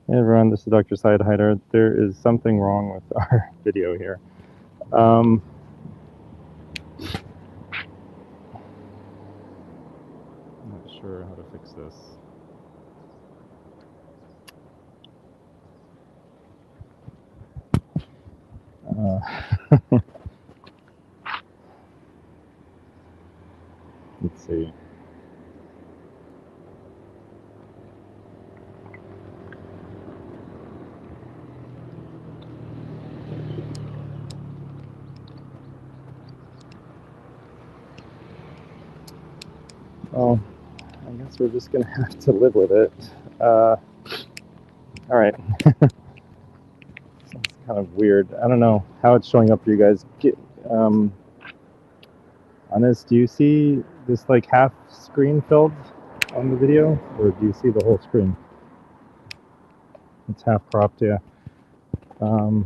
Hey everyone, this is Dr. Haider. There is something wrong with our video here. Um, I'm not sure how to fix this. Let's see. Well, I guess we're just gonna have to live with it. All right. It's kind of weird. I don't know how it's showing up for you guys. Um, on this, do you see this like half screen filled on the video, or do you see the whole screen? It's half cropped, yeah. Let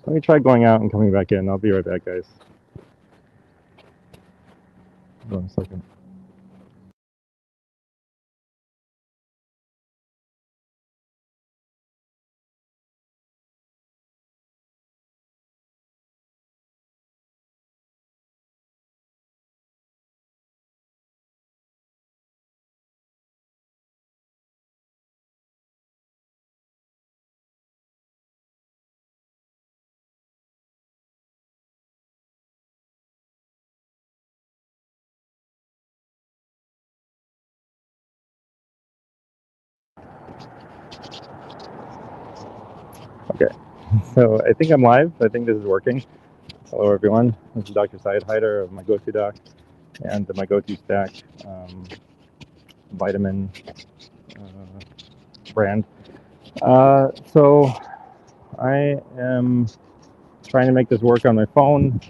me try going out and coming back in. I'll be right back, guys. Hold on a second. Okay, so I think I'm live. I think this is working. Hello, everyone. This is Dr. Syed Haider of my go-to doc and my go-to stack vitamin brand. So I am trying to make this work on my phone,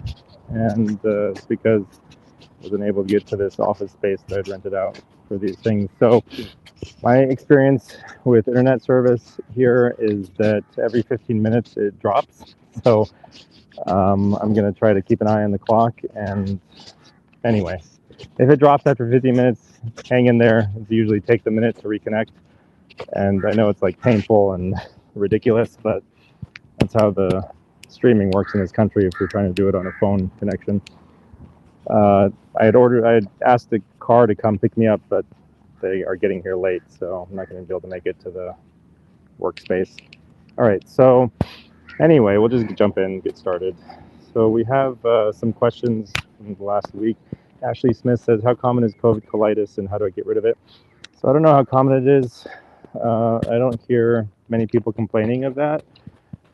and it's because I wasn't able to get to this office space that I'd rented out for these things. So my experience with internet service here is that every 15 minutes it drops. So I'm going to try to keep an eye on the clock. And anyway, if it drops after 15 minutes, hang in there. It usually takes a minute to reconnect. And I know it's like painful and ridiculous, but that's how the streaming works in this country if you're trying to do it on a phone connection. I had asked the car to come pick me up, but they are getting here late, so I'm not going to be able to make it to the workspace. All right, so anyway, we'll just jump in and get started. So we have some questions from the last week. Ashley Smith says, how common is COVID colitis and how do I get rid of it? So I don't know how common it is. I don't hear many people complaining of that.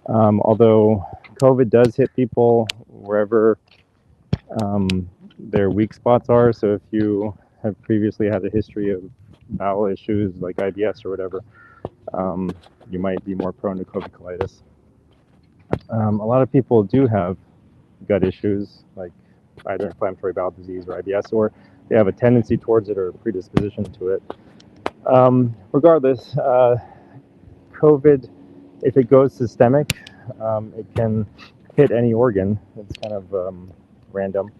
Although COVID does hit people wherever their weak spots are. So if you have previously had a history of bowel issues like IBS or whatever, you might be more prone to COVID colitis. A lot of people do have gut issues like either inflammatory bowel disease or IBS, or they have a tendency towards it or a predisposition to it. Regardless, COVID, if it goes systemic, it can hit any organ. It's kind of random.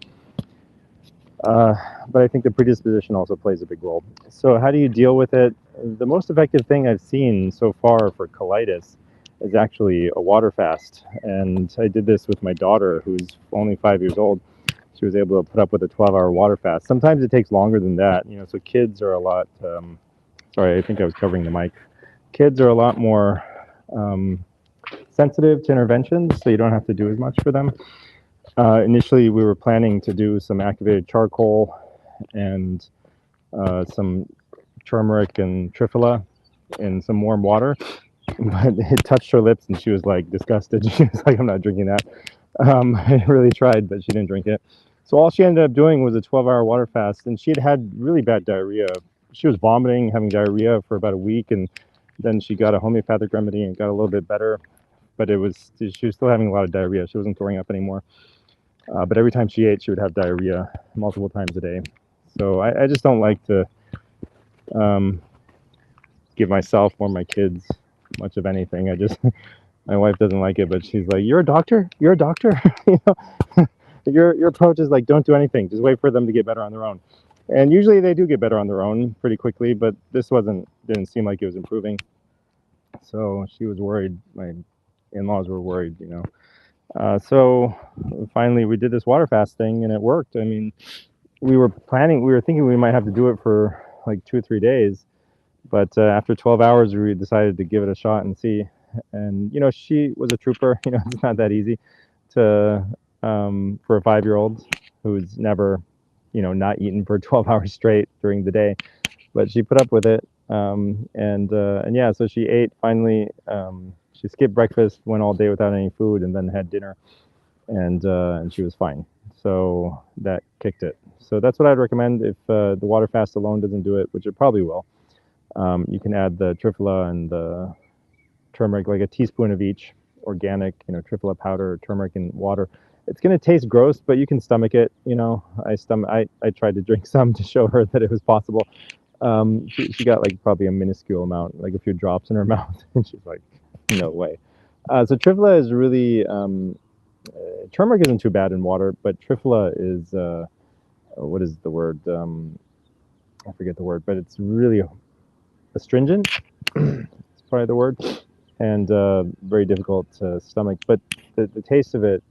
But I think the predisposition also plays a big role. So how do you deal with it? The most effective thing I've seen so far for colitis is actually a water fast. And I did this with my daughter, who's only 5 years old. She was able to put up with a 12-hour water fast. Sometimes it takes longer than that. So kids are a lot, sorry, I think I was covering the mic. Kids are a lot more sensitive to interventions, so you don't have to do as much for them. Initially, we were planning to do some activated charcoal and some turmeric and triphala in some warm water, but it touched her lips and she was like disgusted. She was like, I'm not drinking that. I really tried, but she didn't drink it. So all she ended up doing was a 12-hour water fast, and she had had really bad diarrhea. She was vomiting, having diarrhea for about a week, and then she got a homeopathic remedy and got a little bit better, but she was still having a lot of diarrhea. She wasn't throwing up anymore. But every time she ate, she would have diarrhea multiple times a day. So I just don't like to give myself or my kids much of anything. My wife doesn't like it, but she's like, "You're a doctor. You're a doctor." Your approach is like, don't do anything. Just wait for them to get better on their own. And usually they do get better on their own pretty quickly, but this didn't seem like it was improving. So she was worried. My in-laws were worried, you know. So finally we did this water fast thing and it worked. I mean, we were thinking we might have to do it for like 2 or 3 days, but after 12 hours, we decided to give it a shot and see. And you know, she was a trooper. You know, it's not that easy to for a 5-year-old who's never, you know, not eaten for 12 hours straight during the day. But she put up with it. And yeah, so she ate finally. She skipped breakfast, went all day without any food, and then had dinner, and she was fine. So that kicked it. So that's what I'd recommend if the water fast alone doesn't do it, which it probably will. You can add the triphala and the turmeric, like a teaspoon of each, organic, you know, triphala powder, turmeric, and water. It's going to taste gross, but you can stomach it. You know, I tried to drink some to show her that it was possible. She got like probably a minuscule amount, like a few drops in her mouth, and she's like, no way. So triphala is really turmeric isn't too bad in water, but triphala is what is the word? I forget the word, but it's really astringent. It's probably the word, and very difficult to stomach. But the taste of it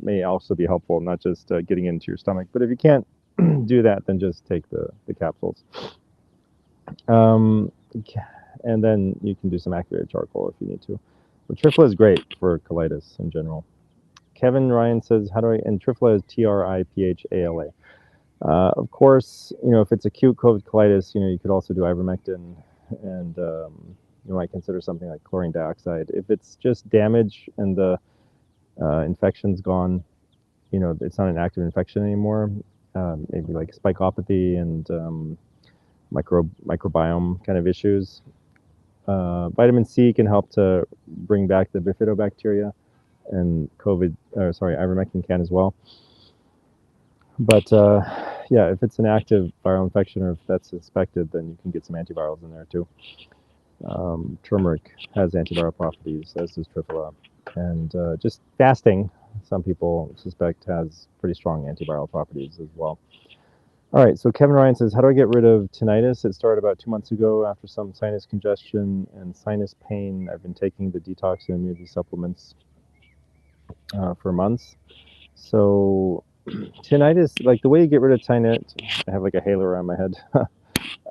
may also be helpful, not just getting into your stomach. But if you can't do that, then just take the capsules. Um, and then you can do some activated charcoal if you need to. But triphala is great for colitis in general. Kevin Ryan says, "How do I?" And triphala is triphala. Of course, you know, if it's acute COVID colitis, you know, you could also do ivermectin, and you might consider something like chlorine dioxide. If it's just damage and the infection's gone, you know, it's not an active infection anymore. Maybe like spikopathy and microbiome kind of issues. Vitamin C can help to bring back the bifidobacteria, and ivermectin can as well. But yeah, if it's an active viral infection or if that's suspected, then you can get some antivirals in there too. Turmeric has antiviral properties, as does triphala. And just fasting, some people suspect has pretty strong antiviral properties as well. All right, so Kevin Ryan says, how do I get rid of tinnitus? It started about 2 months ago after some sinus congestion and sinus pain. I've been taking the detox and immunity supplements for months. So tinnitus, like the way you get rid of tinnitus, I have like a halo around my head.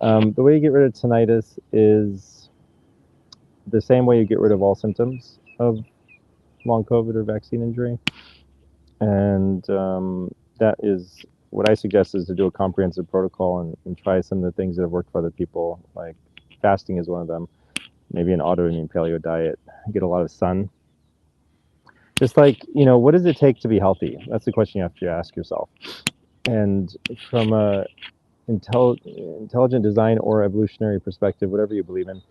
The way you get rid of tinnitus is the same way you get rid of all symptoms of long COVID or vaccine injury. And that is what I suggest is to do a comprehensive protocol and try some of the things that have worked for other people. Like fasting is one of them. Maybe an autoimmune paleo diet. Get a lot of sun. Just like, you know, what does it take to be healthy? That's the question you have to ask yourself. And from a intelligent design or evolutionary perspective, whatever you believe in,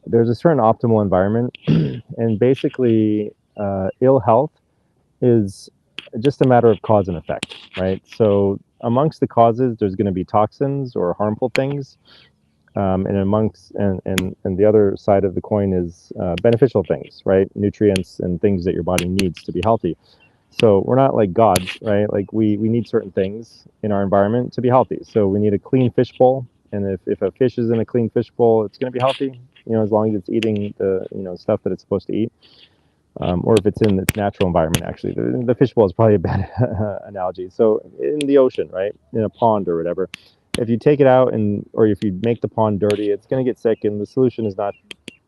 there's a certain optimal environment. And basically, ill health is just a matter of cause and effect, right? So amongst the causes, there's going to be toxins or harmful things. And the other side of the coin is beneficial things, right? Nutrients and things that your body needs to be healthy. So we're not like gods, right? Like we need certain things in our environment to be healthy. So we need a clean fish bowl. And if a fish is in a clean fish bowl, it's going to be healthy, you know, as long as it's eating the, you know, stuff that it's supposed to eat. Or if it's in its natural environment, actually. The fishbowl is probably a bad analogy. So in the ocean, right, in a pond or whatever, if you take it out or if you make the pond dirty, it's going to get sick. And the solution is not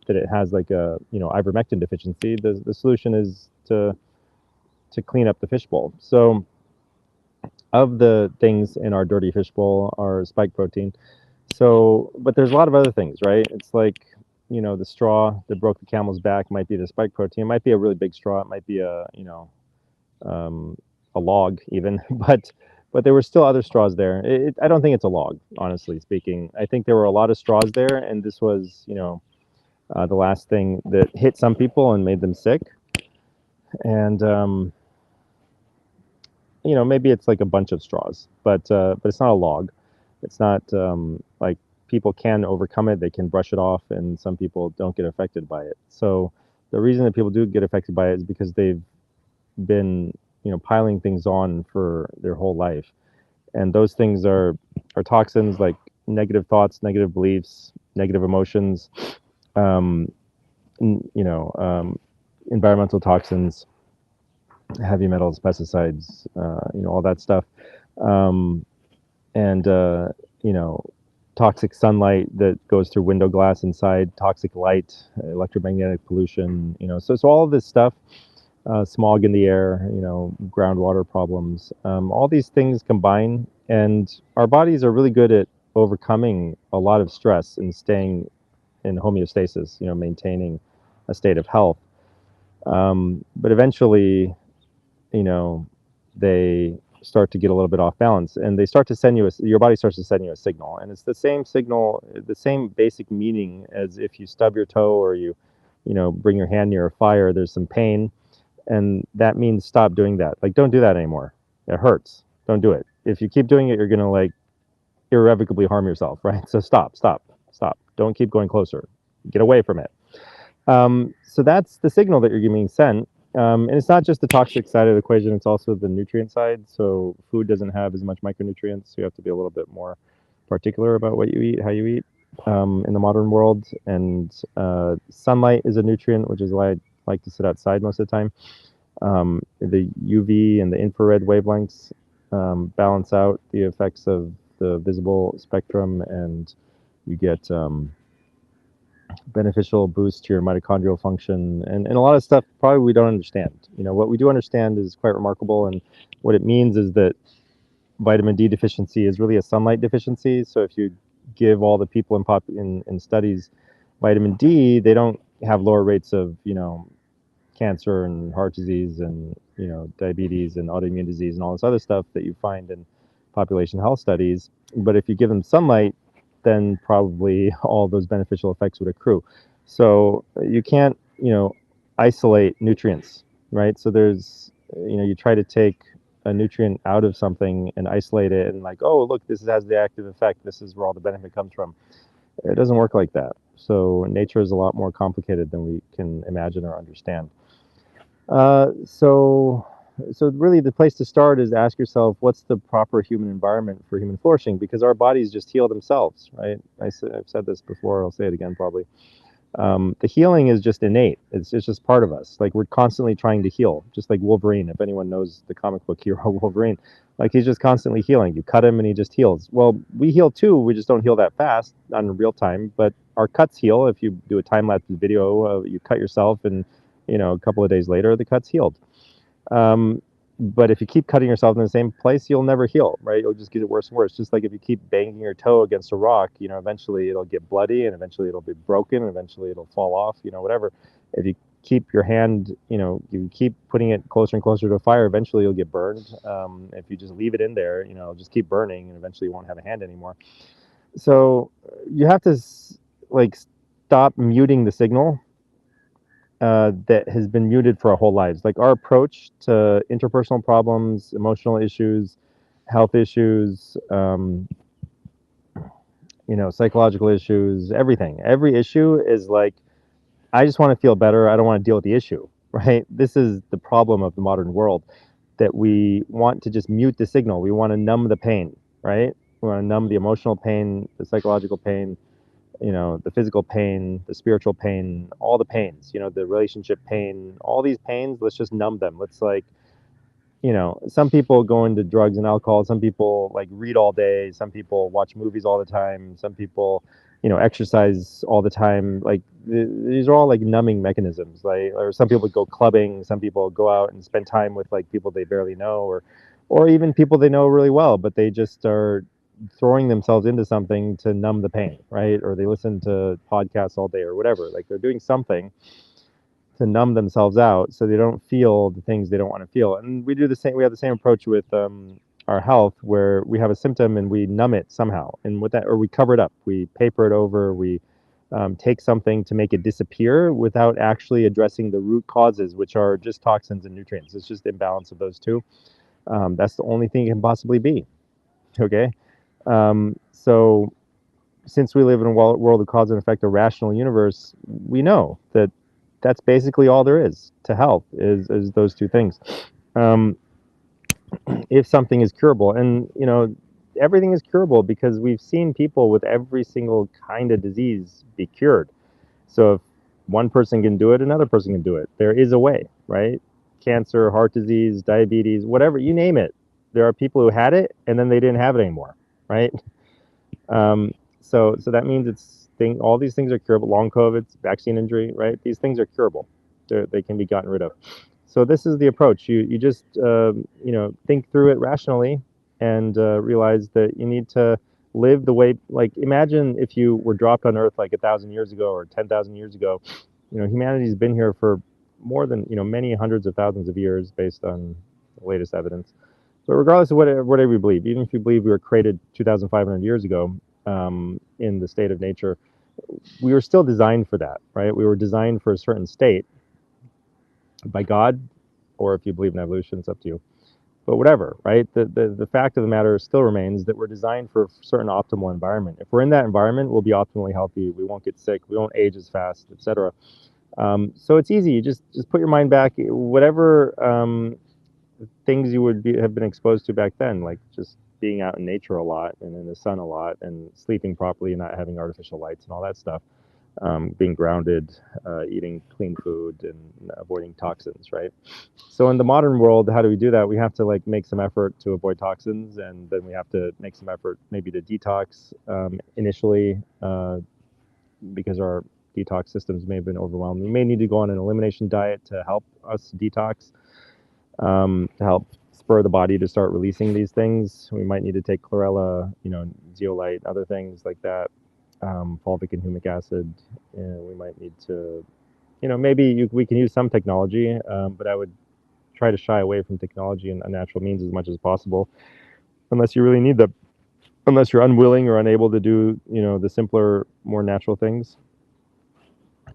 that it has like a, you know, ivermectin deficiency. The solution is to clean up the fishbowl. So of the things in our dirty fishbowl are spike protein. So, but there's a lot of other things, right? It's like, you know, the straw that broke the camel's back might be the spike protein. It might be a really big straw. It might be a, you know, a log even, but there were still other straws there. I don't think it's a log, honestly speaking. I think there were a lot of straws there, and this was, you know, the last thing that hit some people and made them sick. And you know, maybe it's like a bunch of straws, but it's not a log. It's not like people can overcome it. They can brush it off, and some people don't get affected by it. So the reason that people do get affected by it is because they've been, you know, piling things on for their whole life. and those things are toxins like negative thoughts, negative beliefs, negative emotions, um, you know, environmental toxins, heavy metals, pesticides, you know, all that stuff, um, and you know, toxic sunlight that goes through window glass inside, toxic light, electromagnetic pollution, you know, so all of this stuff, smog in the air, you know, groundwater problems, all these things combine, and our bodies are really good at overcoming a lot of stress and staying in homeostasis, you know, maintaining a state of health. But eventually, you know, they start to get a little bit off balance, and they start to send you your body starts to send you a signal, and it's the same signal, the same basic meaning as if you stub your toe or you know, bring your hand near a fire, there's some pain, and that means stop doing that. Like, don't do that anymore. It hurts. Don't do it. If you keep doing it, you're gonna like irrevocably harm yourself, right? So stop, stop, stop. Don't keep going closer. Get away from it. So that's the signal that you're being sent. And it's not just the toxic side of the equation, it's also the nutrient side. So food doesn't have as much micronutrients, so you have to be a little bit more particular about what you eat, how you eat, in the modern world. And sunlight is a nutrient, which is why I like to sit outside most of the time. The UV and the infrared wavelengths balance out the effects of the visible spectrum, and you get beneficial boost to your mitochondrial function, and a lot of stuff probably we don't understand. You know, what we do understand is quite remarkable, and what it means is that vitamin D deficiency is really a sunlight deficiency. So if you give all the people in studies vitamin D, they don't have lower rates of, you know, cancer and heart disease and, you know, diabetes and autoimmune disease and all this other stuff that you find in population health studies. But if you give them sunlight, then probably all those beneficial effects would accrue. So you can't, you know, isolate nutrients, right? So there's, you know, you try to take a nutrient out of something and isolate it and like, oh, look, this has the active effect. This is where all the benefit comes from. It doesn't work like that. So nature is a lot more complicated than we can imagine or understand. Uh, so, so really the place to start is ask yourself, what's the proper human environment for human flourishing? Because our bodies just heal themselves, right? I've said this before, I'll say it again probably. The healing is just innate. It's just part of us. Like, we're constantly trying to heal, just like Wolverine. If anyone knows the comic book hero Wolverine, like, he's just constantly healing. You cut him and he just heals. Well, we heal too. We just don't heal that fast on real time. But our cuts heal. If you do a time lapse video, you cut yourself, and, you know, a couple of days later the cut's healed. Um, but if you keep cutting yourself in the same place, you'll never heal, right? You'll just get it worse and worse. Just like if you keep banging your toe against a rock, you know, eventually it'll get bloody, and eventually it'll be broken, and eventually it'll fall off, you know, whatever. If you keep your hand, you know, you keep putting it closer and closer to a fire, eventually you'll get burned. If you just leave it in there, you know, it'll just keep burning, and eventually you won't have a hand anymore. So you have to like stop muting the signal that has been muted for our whole lives. Like, our approach to interpersonal problems, emotional issues, health issues, you know, psychological issues, everything. Every issue is like, I just want to feel better. I don't want to deal with the issue, right? This is the problem of the modern world, that we want to just mute the signal. We want to numb the pain, right? We want to numb the emotional pain, the psychological pain, you know, the physical pain, the spiritual pain, all the pains, you know, the relationship pain, all these pains, let's just numb them. Let's, like, you know, some people go into drugs and alcohol, some people like read all day, some people watch movies all the time, some people, you know, exercise all the time. Like, these are all like numbing mechanisms. Like, or some people go clubbing, some people go out and spend time with like people they barely know, or even people they know really well, but they just are throwing themselves into something to numb the pain, right? Or they listen to podcasts all day or whatever. Like, they're doing something to numb themselves out so they don't feel the things they don't want to feel. And we do the same. We have the same approach with our health, where we have a symptom and we numb it somehow, and with that, or we cover it up, we paper it over, we take something to make it disappear without actually addressing the root causes, which are just toxins and nutrients. It's just imbalance of those two. That's the only thing it can possibly be. Okay. So since we live in a world of cause and effect, a rational universe, we know that that's basically all there is to health, is those two things. if something is curable. And everything is curable because we've seen people with every single kind of disease be cured. So if one person can do it, another person can do it. There is a way, right? Cancer, heart disease, diabetes, whatever, you name it. There are people who had it and then they didn't have it anymore, right? Um, so that means all these things are curable. Long COVID, vaccine injury, right? These things are curable. They can be gotten rid of. So this is the approach. You just think through it rationally and realize that you need to live the way. Like, imagine if you were dropped on Earth like 1,000 years ago or 10,000 years ago. Humanity's been here for more than many hundreds of thousands of years based on the latest evidence. So regardless of whatever you believe, even if you believe we were created 2,500 years ago in the state of nature, we were still designed for that, right? We were designed for a certain state by God, or if you believe in evolution, it's up to you. But whatever, right? The fact of the matter still remains that we're designed for a certain optimal environment. If we're in that environment, we'll be optimally healthy. We won't get sick. We won't age as fast, etc. So it's easy. You just put your mind back. Whatever things you would have been exposed to back then, like just being out in nature a lot and in the sun a lot and sleeping properly and not having artificial lights and all that stuff, being grounded, eating clean food and avoiding toxins, right? So in the modern world, how do we do that? We have to make some effort to avoid toxins, and then we have to make some effort maybe to detox initially because our detox systems may have been overwhelmed. We may need to go on an elimination diet to help us detox, to help spur the body to start releasing these things. We might need to take chlorella, zeolite, other things like that, fulvic and humic acid. We might need to, maybe we can use some technology, but I would try to shy away from technology and unnatural means as much as possible, unless you really need them, unless you're unwilling or unable to do, the simpler, more natural things.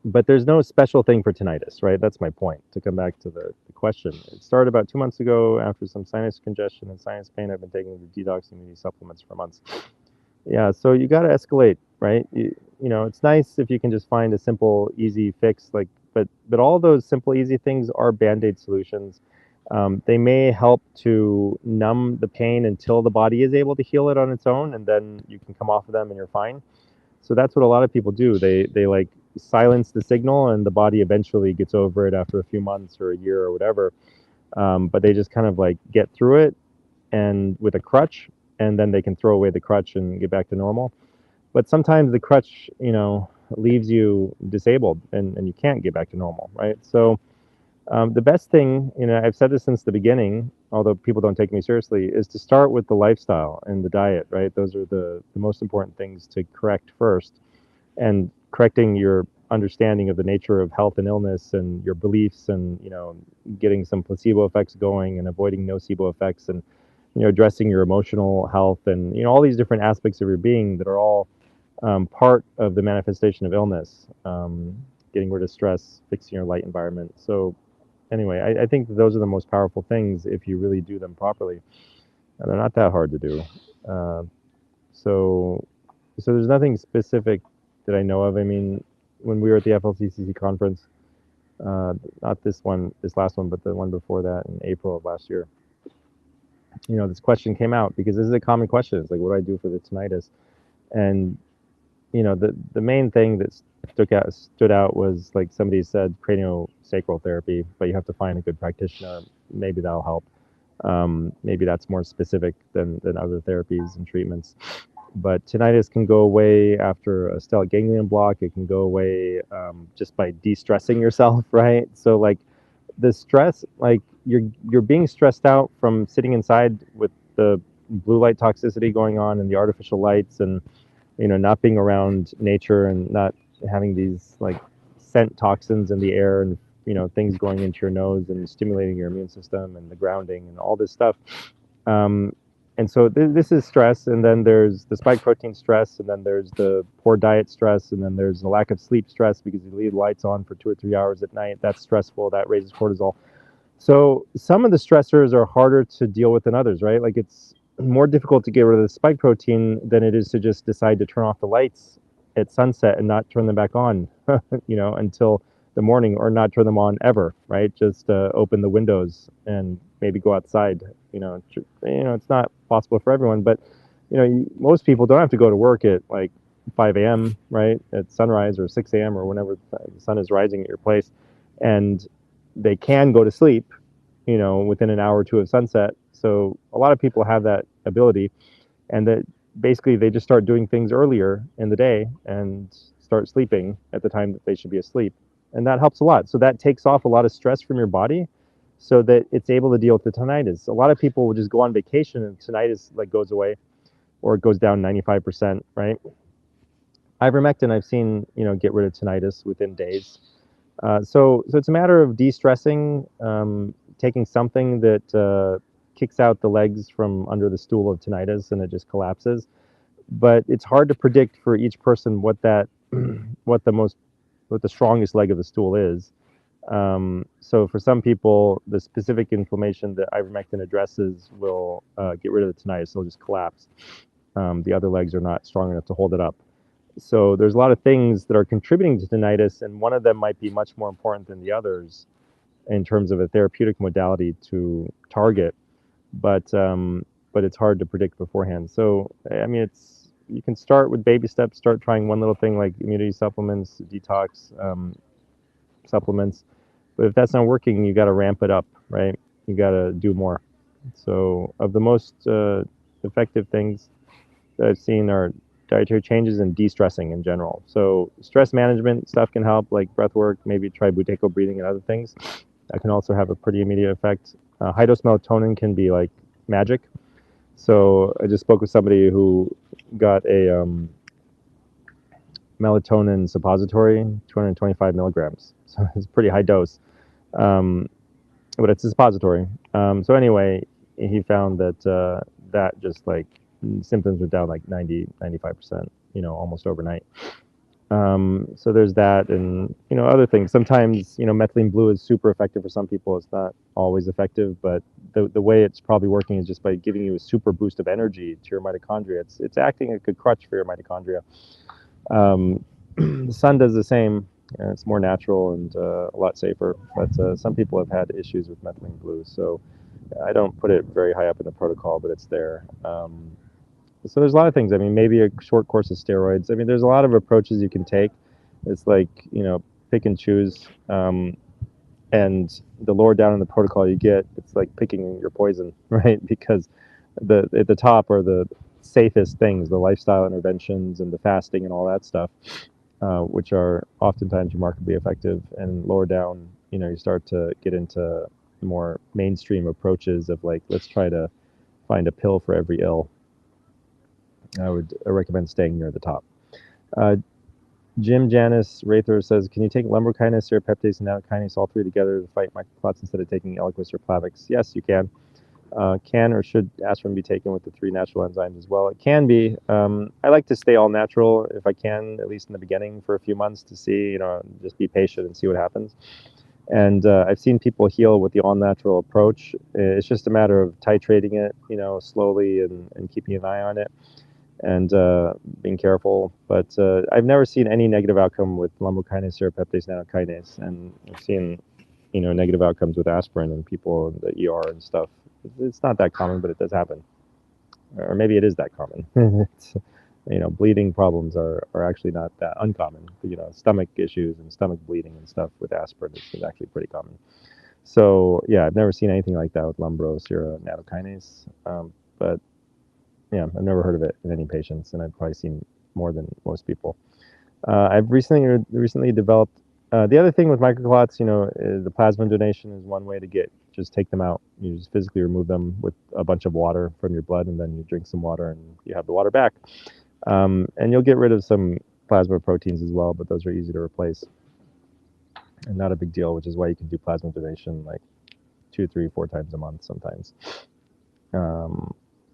But there's no special thing for tinnitus, right? That's my point, to come back to the question. It started about 2 months ago after some sinus congestion and sinus pain. I've been taking the detox immunity supplements for months. Yeah, so you got to escalate, right? It's nice if you can just find a simple, easy fix, but all those simple, easy things are band-aid solutions. They may help to numb the pain until the body is able to heal it on its own, and then you can come off of them and you're fine. So that's what a lot of people do. They silence the signal, and the body eventually gets over it after a few months or a year or whatever. But they just kind of get through it and with a crutch, and then they can throw away the crutch and get back to normal. But sometimes the crutch, leaves you disabled, and you can't get back to normal, right? So the best thing, I've said this since the beginning, although people don't take me seriously, is to start with the lifestyle and the diet, right? Those are the most important things to correct first. And correcting your understanding of the nature of health and illness and your beliefs, and getting some placebo effects going and avoiding nocebo effects, and addressing your emotional health, and all these different aspects of your being that are all part of the manifestation of illness. Getting rid of stress, fixing your light environment. So anyway, I think those are the most powerful things if you really do them properly, and they're not that hard to do. Uh, so there's nothing specific that I know of. I mean, when we were at the FLCCC conference, not this last one, but the one before that in April of last year, this question came out because this is a common question. It's like, what do I do for the tinnitus? And the main thing that stood out was, like somebody said, craniosacral therapy, but you have to find a good practitioner. Maybe that'll help. Maybe that's more specific than other therapies and treatments. But tinnitus can go away after a stellate ganglion block. It can go away just by de-stressing yourself, right? So the stress, you're being stressed out from sitting inside with the blue light toxicity going on and the artificial lights, and not being around nature and not having these scent toxins in the air, and things going into your nose and stimulating your immune system, and the grounding and all this stuff. And so this is stress, and then there's the spike protein stress, and then there's the poor diet stress, and then there's the lack of sleep stress because you leave lights on for 2 or 3 hours at night. That's stressful. That raises cortisol. So some of the stressors are harder to deal with than others, right? It's more difficult to get rid of the spike protein than it is to just decide to turn off the lights at sunset and not turn them back on, until the morning, or not turn them on ever, right? Just open the windows and maybe go outside. It's not possible for everyone, but most people don't have to go to work at like 5 a.m., right, at sunrise, or 6 a.m., or whenever the sun is rising at your place, and they can go to sleep, within an hour or two of sunset. So a lot of people have that ability, and that basically they just start doing things earlier in the day and start sleeping at the time that they should be asleep. And that helps a lot. So that takes off a lot of stress from your body so that it's able to deal with the tinnitus. A lot of people will just go on vacation and tinnitus like goes away, or it goes down 95%, right? Ivermectin I've seen, get rid of tinnitus within days. So it's a matter of de-stressing, taking something that kicks out the legs from under the stool of tinnitus, and it just collapses. But it's hard to predict for each person what that what the strongest leg of the stool is. So for some people, the specific inflammation that ivermectin addresses will get rid of the tinnitus. They'll just collapse. The other legs are not strong enough to hold it up. So there's a lot of things that are contributing to tinnitus, and one of them might be much more important than the others in terms of a therapeutic modality to target. But it's hard to predict beforehand. So I mean, you can start with baby steps. Start trying one little thing like immunity supplements, detox supplements. But if that's not working, you got to ramp it up, right? You got to do more. So of the most effective things that I've seen are dietary changes and de-stressing in general. So stress management stuff can help, like breath work, maybe try Buteyko breathing and other things. That can also have a pretty immediate effect. High dose melatonin can be like magic. So I just spoke with somebody who got a melatonin suppository, 225 milligrams. So it's a pretty high dose, but it's a suppository. So anyway, he found that that just like symptoms were down like 95%, almost overnight. So there's that, and other things. Sometimes methylene blue is super effective for some people. It's not always effective, but the way it's probably working is just by giving you a super boost of energy to your mitochondria. It's acting like a crutch for your mitochondria. The sun does the same. It's more natural and a lot safer, but some people have had issues with methylene blue, so I don't put it very high up in the protocol, but it's there. So there's a lot of things. I mean, maybe a short course of steroids. I mean, there's a lot of approaches you can take. It's like, pick and choose. And the lower down in the protocol you get, it's like picking your poison, right? Because at the top are the safest things, the lifestyle interventions and the fasting and all that stuff, which are oftentimes remarkably effective. And lower down, you start to get into more mainstream approaches of like, let's try to find a pill for every ill. I would recommend staying near the top. Jim Janice Rather says, can you take lumbrokinase, serrapeptase, and nattokinase all three together to fight microclots instead of taking Eliquis or Plavix? Yes, you can. Can or should aspirin be taken with the three natural enzymes as well? It can be. I like to stay all natural if I can, at least in the beginning for a few months to see, just be patient and see what happens. And I've seen people heal with the all-natural approach. It's just a matter of titrating it, slowly and keeping an eye on it and being careful. But I've never seen any negative outcome with lumbrokinase, serrapeptase, nattokinase, and I've seen, negative outcomes with aspirin in people in the ER and stuff. It's not that common, but it does happen. Or maybe it is that common. It's, bleeding problems are actually not that uncommon. Stomach issues and stomach bleeding and stuff with aspirin is actually pretty common. So yeah, I've never seen anything like that with lumbro, sera, nattokinase. But yeah, I've never heard of it in any patients, and I've probably seen more than most people. I've recently developed. The other thing with microclots, the plasma donation is one way to just take them out. You just physically remove them with a bunch of water from your blood, and then you drink some water, and you have the water back. And you'll get rid of some plasma proteins as well, but those are easy to replace and not a big deal, which is why you can do plasma donation like 2, 3, 4 times a month sometimes.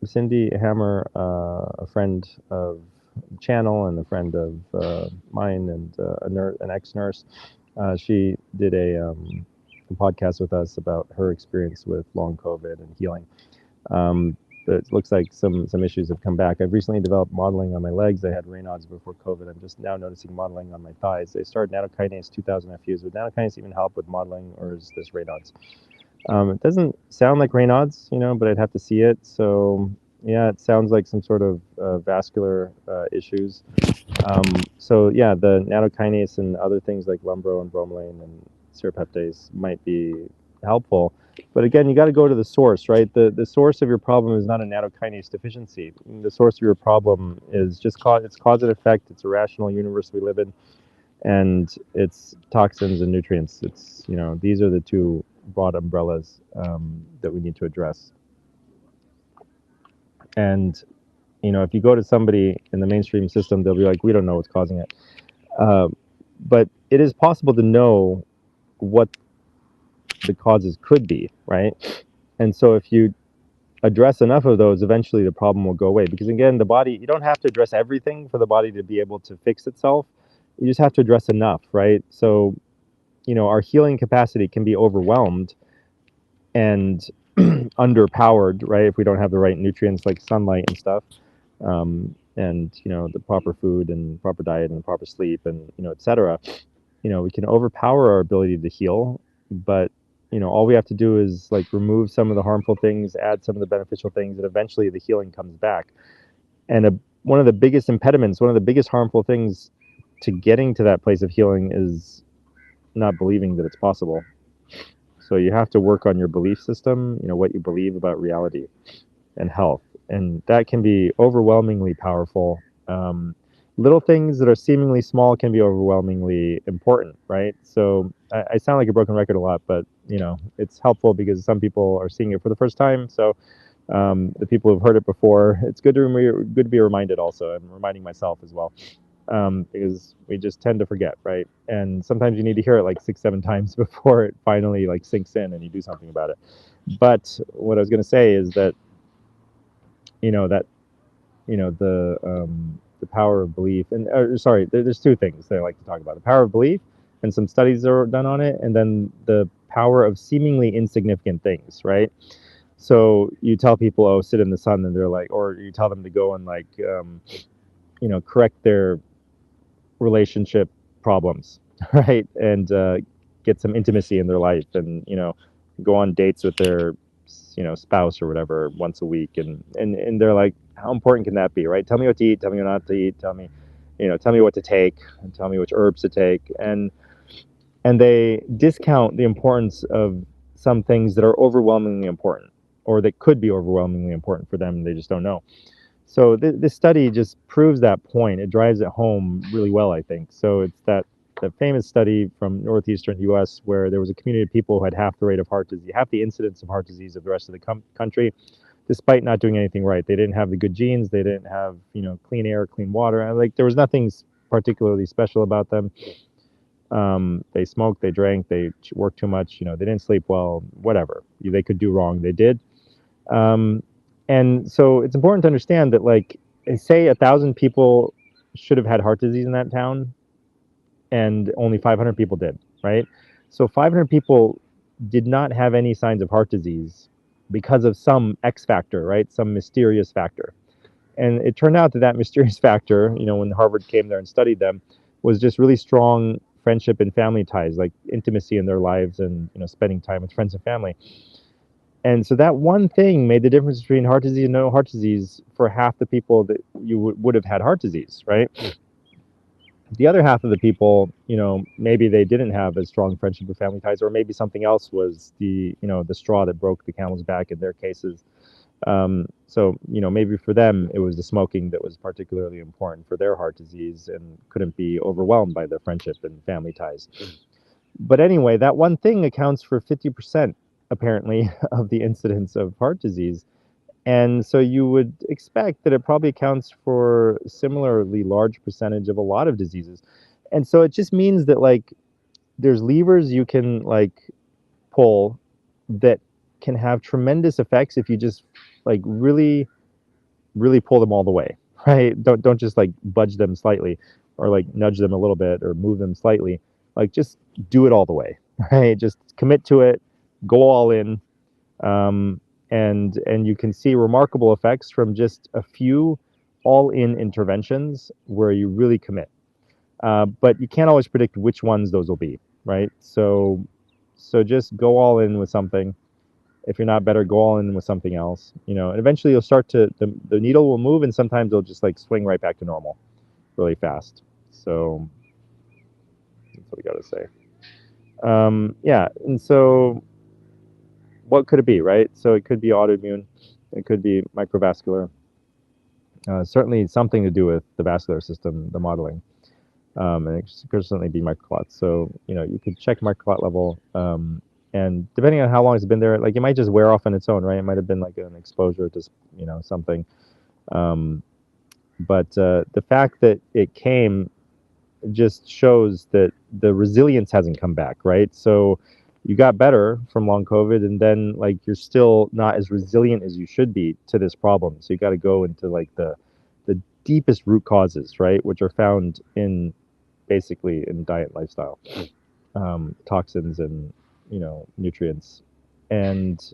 Cindy Hammer, a friend of the channel and a friend of mine, and an ex-nurse, she did a podcast with us about her experience with long COVID and healing. it looks like some issues have come back. I've recently developed modeling on my legs. I had Raynaud's before COVID. I'm just now noticing modeling on my thighs. They started nattokinase 2000 FUs. Would nattokinase even help with modeling, or is this Raynaud's? It doesn't sound like Raynaud's, but I'd have to see it. So yeah, it sounds like some sort of vascular issues. So yeah, the nattokinase and other things like lumbro and bromelain and serrapeptase might be helpful. But again, you got to go to the source, right? The source of your problem is not a nattokinase deficiency. The source of your problem is just it's cause and effect. It's a rational universe we live in, and it's toxins and nutrients. It's these are the two broad umbrellas that we need to address. And if you go to somebody in the mainstream system, they'll be like, we don't know what's causing it. But it is possible to know what the causes could be, right? And so if you address enough of those, eventually the problem will go away. Because again, the body, you don't have to address everything for the body to be able to fix itself. You just have to address enough, right? So, our healing capacity can be overwhelmed and underpowered, right? If we don't have the right nutrients like sunlight and stuff. And the proper food and proper diet and proper sleep and etc. We can overpower our ability to heal, but all we have to do is like remove some of the harmful things, add some of the beneficial things, and eventually the healing comes back. And one of the biggest impediments, one of the biggest harmful things to getting to that place of healing is not believing that it's possible. So you have to work on your belief system, what you believe about reality and health. And that can be overwhelmingly powerful. Little things that are seemingly small can be overwhelmingly important, right? So I sound like a broken record a lot, but it's helpful because some people are seeing it for the first time. So the people who've heard it before, it's good to be reminded. Also, I'm reminding myself as well, because we just tend to forget, right? And sometimes you need to hear it like 6-7 times before it finally like sinks in and you do something about it. But what I was going to say is that the power of belief, and sorry, there's two things that I like to talk about: the power of belief, and some studies are done on it, and then the power of seemingly insignificant things, right? So you tell people, oh, sit in the sun, and they're like, or you tell them to go and like correct their relationship problems, right? And get some intimacy in their life, and go on dates with their spouse or whatever once a week, and they're like, how important can that be, right? Tell me what to eat, tell me what not to eat, tell me what to take, and tell me which herbs to take, and they discount the importance of some things that are overwhelmingly important, or that could be overwhelmingly important for them, they just don't know. So this study just proves that point. It drives it home really well, I think. So it's that famous study from northeastern U.S. where there was a community of people who had half the rate of heart disease, half the incidence of heart disease of the rest of the country, despite not doing anything right. They didn't have the good genes. They didn't have clean air, clean water. And, like, there was nothing particularly special about them. They smoked, they drank, they worked too much. They didn't sleep well. Whatever they could do wrong, they did. And so it's important to understand that, like, say 1,000 people should have had heart disease in that town, and only 500 people did, right? So 500 people did not have any signs of heart disease because of some X factor, right? Some mysterious factor. And it turned out that mysterious factor, when Harvard came there and studied them, was just really strong friendship and family ties, like intimacy in their lives and, spending time with friends and family. And so that one thing made the difference between heart disease and no heart disease for half the people that you would have had heart disease, right? The other half of the people, maybe they didn't have as strong friendship or family ties, or maybe something else was the straw that broke the camel's back in their cases. So, maybe for them, it was the smoking that was particularly important for their heart disease and couldn't be overwhelmed by the friendship and family ties. But anyway, that one thing accounts for 50%, apparently, of the incidence of heart disease. And so you would expect that it probably accounts for a similarly large percentage of a lot of diseases. And so it just means that, like, there's levers you can, like, pull that can have tremendous effects if you just, like, really, really pull them all the way, right? Don't just, like, budge them slightly or, like, nudge them a little bit or move them slightly. Like, just do it all the way, right? Just commit to it, go all in. and you can see remarkable effects from just a few all-in interventions where you really commit. But you can't always predict which ones those will be, right? So just go all in with something. If you're not better, go all in with something else, and eventually you'll start to, the needle will move, and sometimes it'll just like swing right back to normal really fast. So that's what we got to say. Yeah, and so what could it be, right? So it could be autoimmune, it could be microvascular, certainly something to do with the vascular system, the modeling, and it could certainly be microclots. So you could check microclot level, and depending on how long it's been there, like it might just wear off on its own, right? It might have been like an exposure to something, but the fact that it came just shows that the resilience hasn't come back, right? So you got better from long COVID, and then like you're still not as resilient as you should be to this problem. So you got to go into like the deepest root causes, right, which are found in basically in diet and lifestyle, toxins and nutrients, and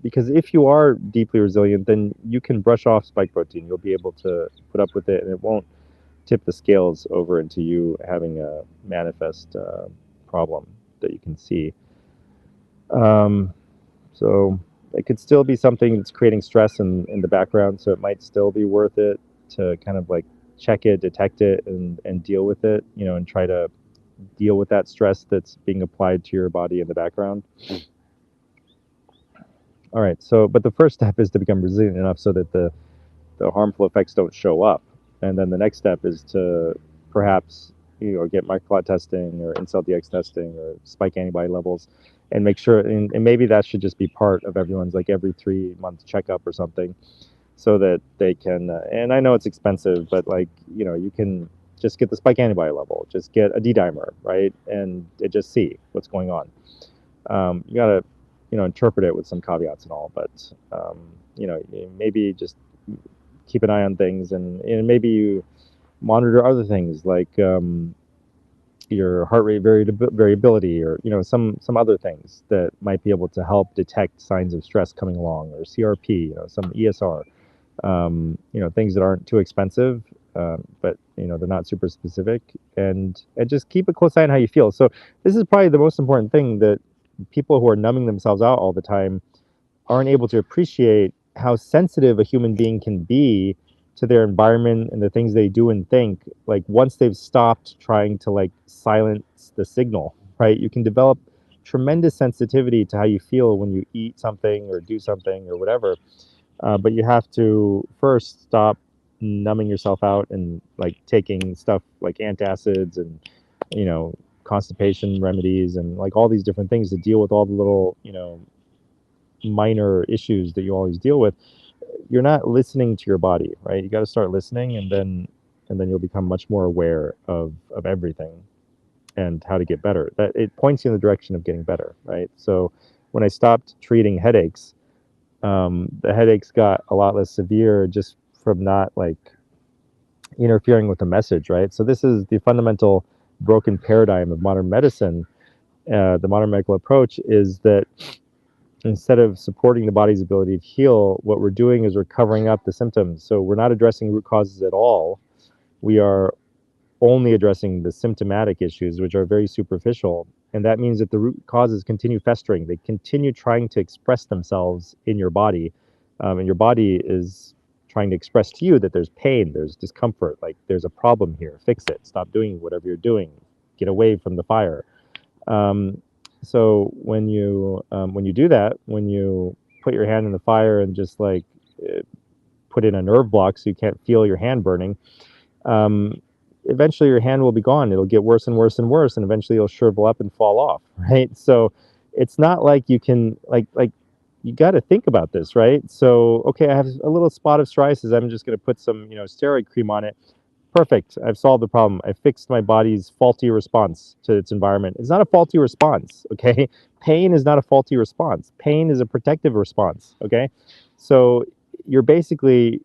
because if you are deeply resilient, then you can brush off spike protein. You'll be able to put up with it, and it won't tip the scales over into you having a manifest problem that you can see. So it could still be something that's creating stress in the background, so it might still be worth it to kind of like check it, detect it, and deal with it, and try to deal with that stress that's being applied to your body in the background. All right, so but the first step is to become resilient enough so that the harmful effects don't show up. And then the next step is to perhaps get microclot testing or in-cell DX testing or spike antibody levels, and make sure, and maybe that should just be part of everyone's like every 3-month checkup or something, so that they can, and I know it's expensive, but like, you can just get the spike antibody level, just get a D-dimer, right? And just see what's going on. You gotta, interpret it with some caveats and all, but, maybe just keep an eye on things, and maybe you monitor other things like your heart rate variability, or some other things that might be able to help detect signs of stress coming along, or CRP, some ESR, things that aren't too expensive, but they're not super specific, and just keep a close eye on how you feel. So this is probably the most important thing, that people who are numbing themselves out all the time aren't able to appreciate how sensitive a human being can be to their environment and the things they do and think, like once they've stopped trying to like silence the signal, right? You can develop tremendous sensitivity to how you feel when you eat something or do something or whatever, but you have to first stop numbing yourself out and like taking stuff like antacids and constipation remedies and like all these different things to deal with all the little minor issues that you always deal with. You're not listening to your body, right? You got to start listening, and then you'll become much more aware of everything and how to get better. That it points you in the direction of getting better, right? So when I stopped treating headaches, the headaches got a lot less severe just from not like interfering with the message, right? So this is the fundamental broken paradigm of modern medicine. The modern medical approach is that instead of supporting the body's ability to heal, what we're doing is we're covering up the symptoms. So we're not addressing root causes at all. We are only addressing the symptomatic issues, which are very superficial. And that means that the root causes continue festering. They continue trying to express themselves in your body. And your body is trying to express to you that there's pain, there's discomfort, like there's a problem here, fix it, stop doing whatever you're doing, get away from the fire. So when you do that, when you put your hand in the fire and just like put in a nerve block so you can't feel your hand burning, eventually your hand will be gone. It'll get worse and worse and worse, and eventually it'll shrivel up and fall off, right? So it's not like you can like you got to think about this, right? So okay, I have a little spot of psoriasis. I'm just going to put some steroid cream on it. Perfect. I've solved the problem. I fixed my body's faulty response to its environment. It's not a faulty response, okay? Pain is not a faulty response. Pain is a protective response, okay? So you're basically,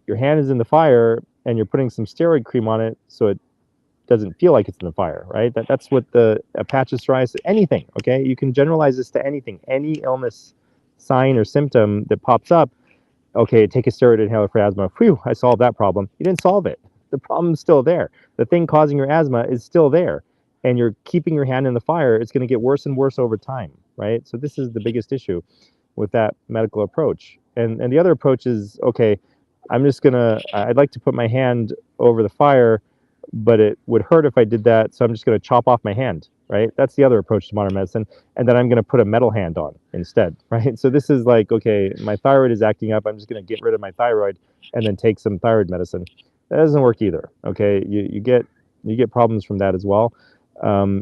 your hand is in the fire and you're putting some steroid cream on it so it doesn't feel like it's in the fire, right? That's what the patch of psoriasis, anything, okay? You can generalize this to anything, any illness, sign, or symptom that pops up. Okay, take a steroid inhaler for asthma. Phew, I solved that problem. You didn't solve it. The problem's still there. The thing causing your asthma is still there. And you're keeping your hand in the fire. It's going to get worse and worse over time, right? So this is the biggest issue with that medical approach. And the other approach is, okay, I'd like to put my hand over the fire, but it would hurt if I did that, so I'm just going to chop off my hand, right? That's the other approach to modern medicine. And then I'm going to put a metal hand on instead, right? So this is like, okay, my thyroid is acting up. I'm just going to get rid of my thyroid and then take some thyroid medicine. That doesn't work either, okay? You get problems from that as well,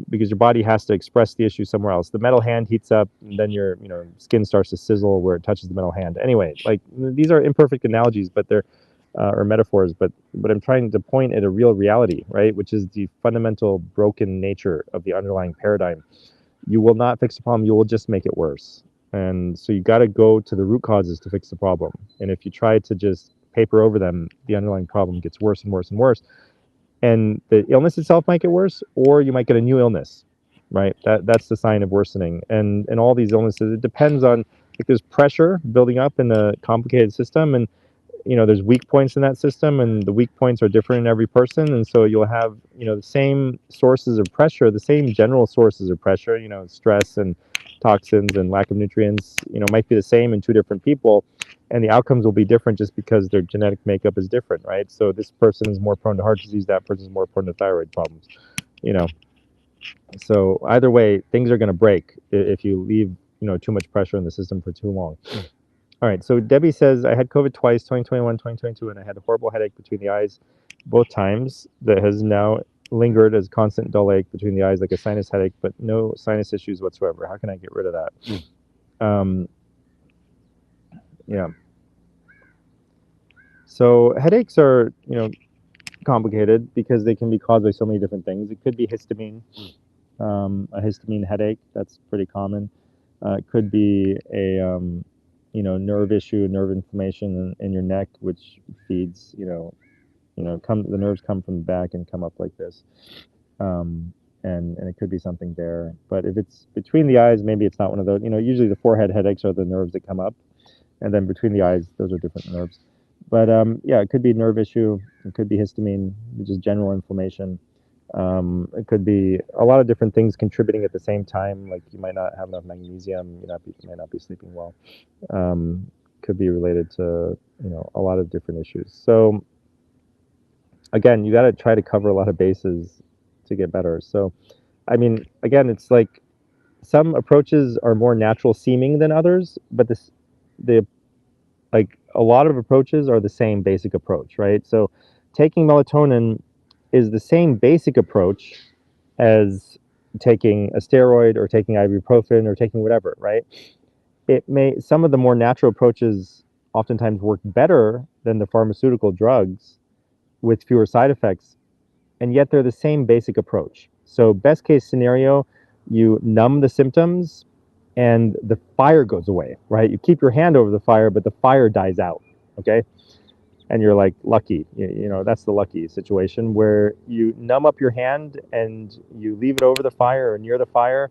because your body has to express the issue somewhere else. The metal hand heats up, and then your skin starts to sizzle where it touches the metal hand. Anyway, like these are imperfect analogies, but they're or metaphors, but I'm trying to point at a real reality, right? Which is the fundamental broken nature of the underlying paradigm. You will not fix the problem, you will just make it worse. And so you got to go to the root causes to fix the problem. And if you try to just paper over them, the underlying problem gets worse and worse and worse. And the illness itself might get worse, or you might get a new illness, right? That's the sign of worsening. And all these illnesses, it depends on, like, there's pressure building up in a complicated system, and there's weak points in that system, and the weak points are different in every person. And so you'll have, the same sources of pressure, the same general sources of pressure, stress and toxins and lack of nutrients, might be the same in two different people. And the outcomes will be different just because their genetic makeup is different, right? So this person is more prone to heart disease, that person is more prone to thyroid problems, So either way, things are going to break if you leave, too much pressure in the system for too long. All right, so Debbie says, I had COVID twice, 2021, 2022, and I had a horrible headache between the eyes both times that has now lingered as constant dull ache between the eyes, like a sinus headache, but no sinus issues whatsoever. How can I get rid of that? Yeah. So headaches are, complicated because they can be caused by so many different things. It could be histamine, a histamine headache. That's pretty common. It could be a nerve issue, nerve inflammation in your neck, which feeds, the nerves come from the back and come up like this. And it could be something there. But if it's between the eyes, maybe it's not one of those. Usually the forehead headaches are the nerves that come up, and then between the eyes, those are different nerves. But yeah, it could be a nerve issue. It could be histamine, which is general inflammation. It could be a lot of different things contributing at the same time. Like you might not have enough magnesium. You might not be sleeping well. Could be related to a lot of different issues. So again, you got to try to cover a lot of bases to get better. So I mean, again, it's like some approaches are more natural seeming than others, but a lot of approaches are the same basic approach, right? So taking melatonin is the same basic approach as taking a steroid or taking ibuprofen or taking whatever, right? Some of the more natural approaches oftentimes work better than the pharmaceutical drugs with fewer side effects, and yet they're the same basic approach. So best case scenario, you numb the symptoms and the fire goes away, right? You keep your hand over the fire, but the fire dies out, okay? And you're like lucky, that's the lucky situation where you numb up your hand and you leave it over the fire or near the fire,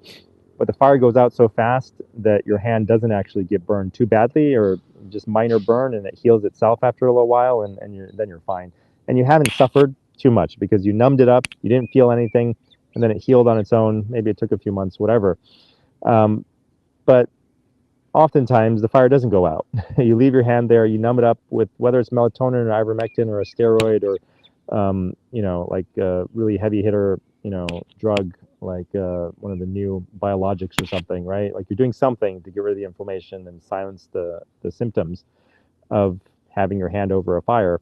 but the fire goes out so fast that your hand doesn't actually get burned too badly, or just minor burn, and it heals itself after a little while, and then you're fine. And you haven't suffered too much because you numbed it up, you didn't feel anything, and then it healed on its own. Maybe it took a few months, whatever. But oftentimes the fire doesn't go out. You leave your hand there, you numb it up with whether it's melatonin or ivermectin or a steroid or, like a really heavy hitter, drug, like one of the new biologics or something, right? Like you're doing something to get rid of the inflammation and silence the symptoms of having your hand over a fire.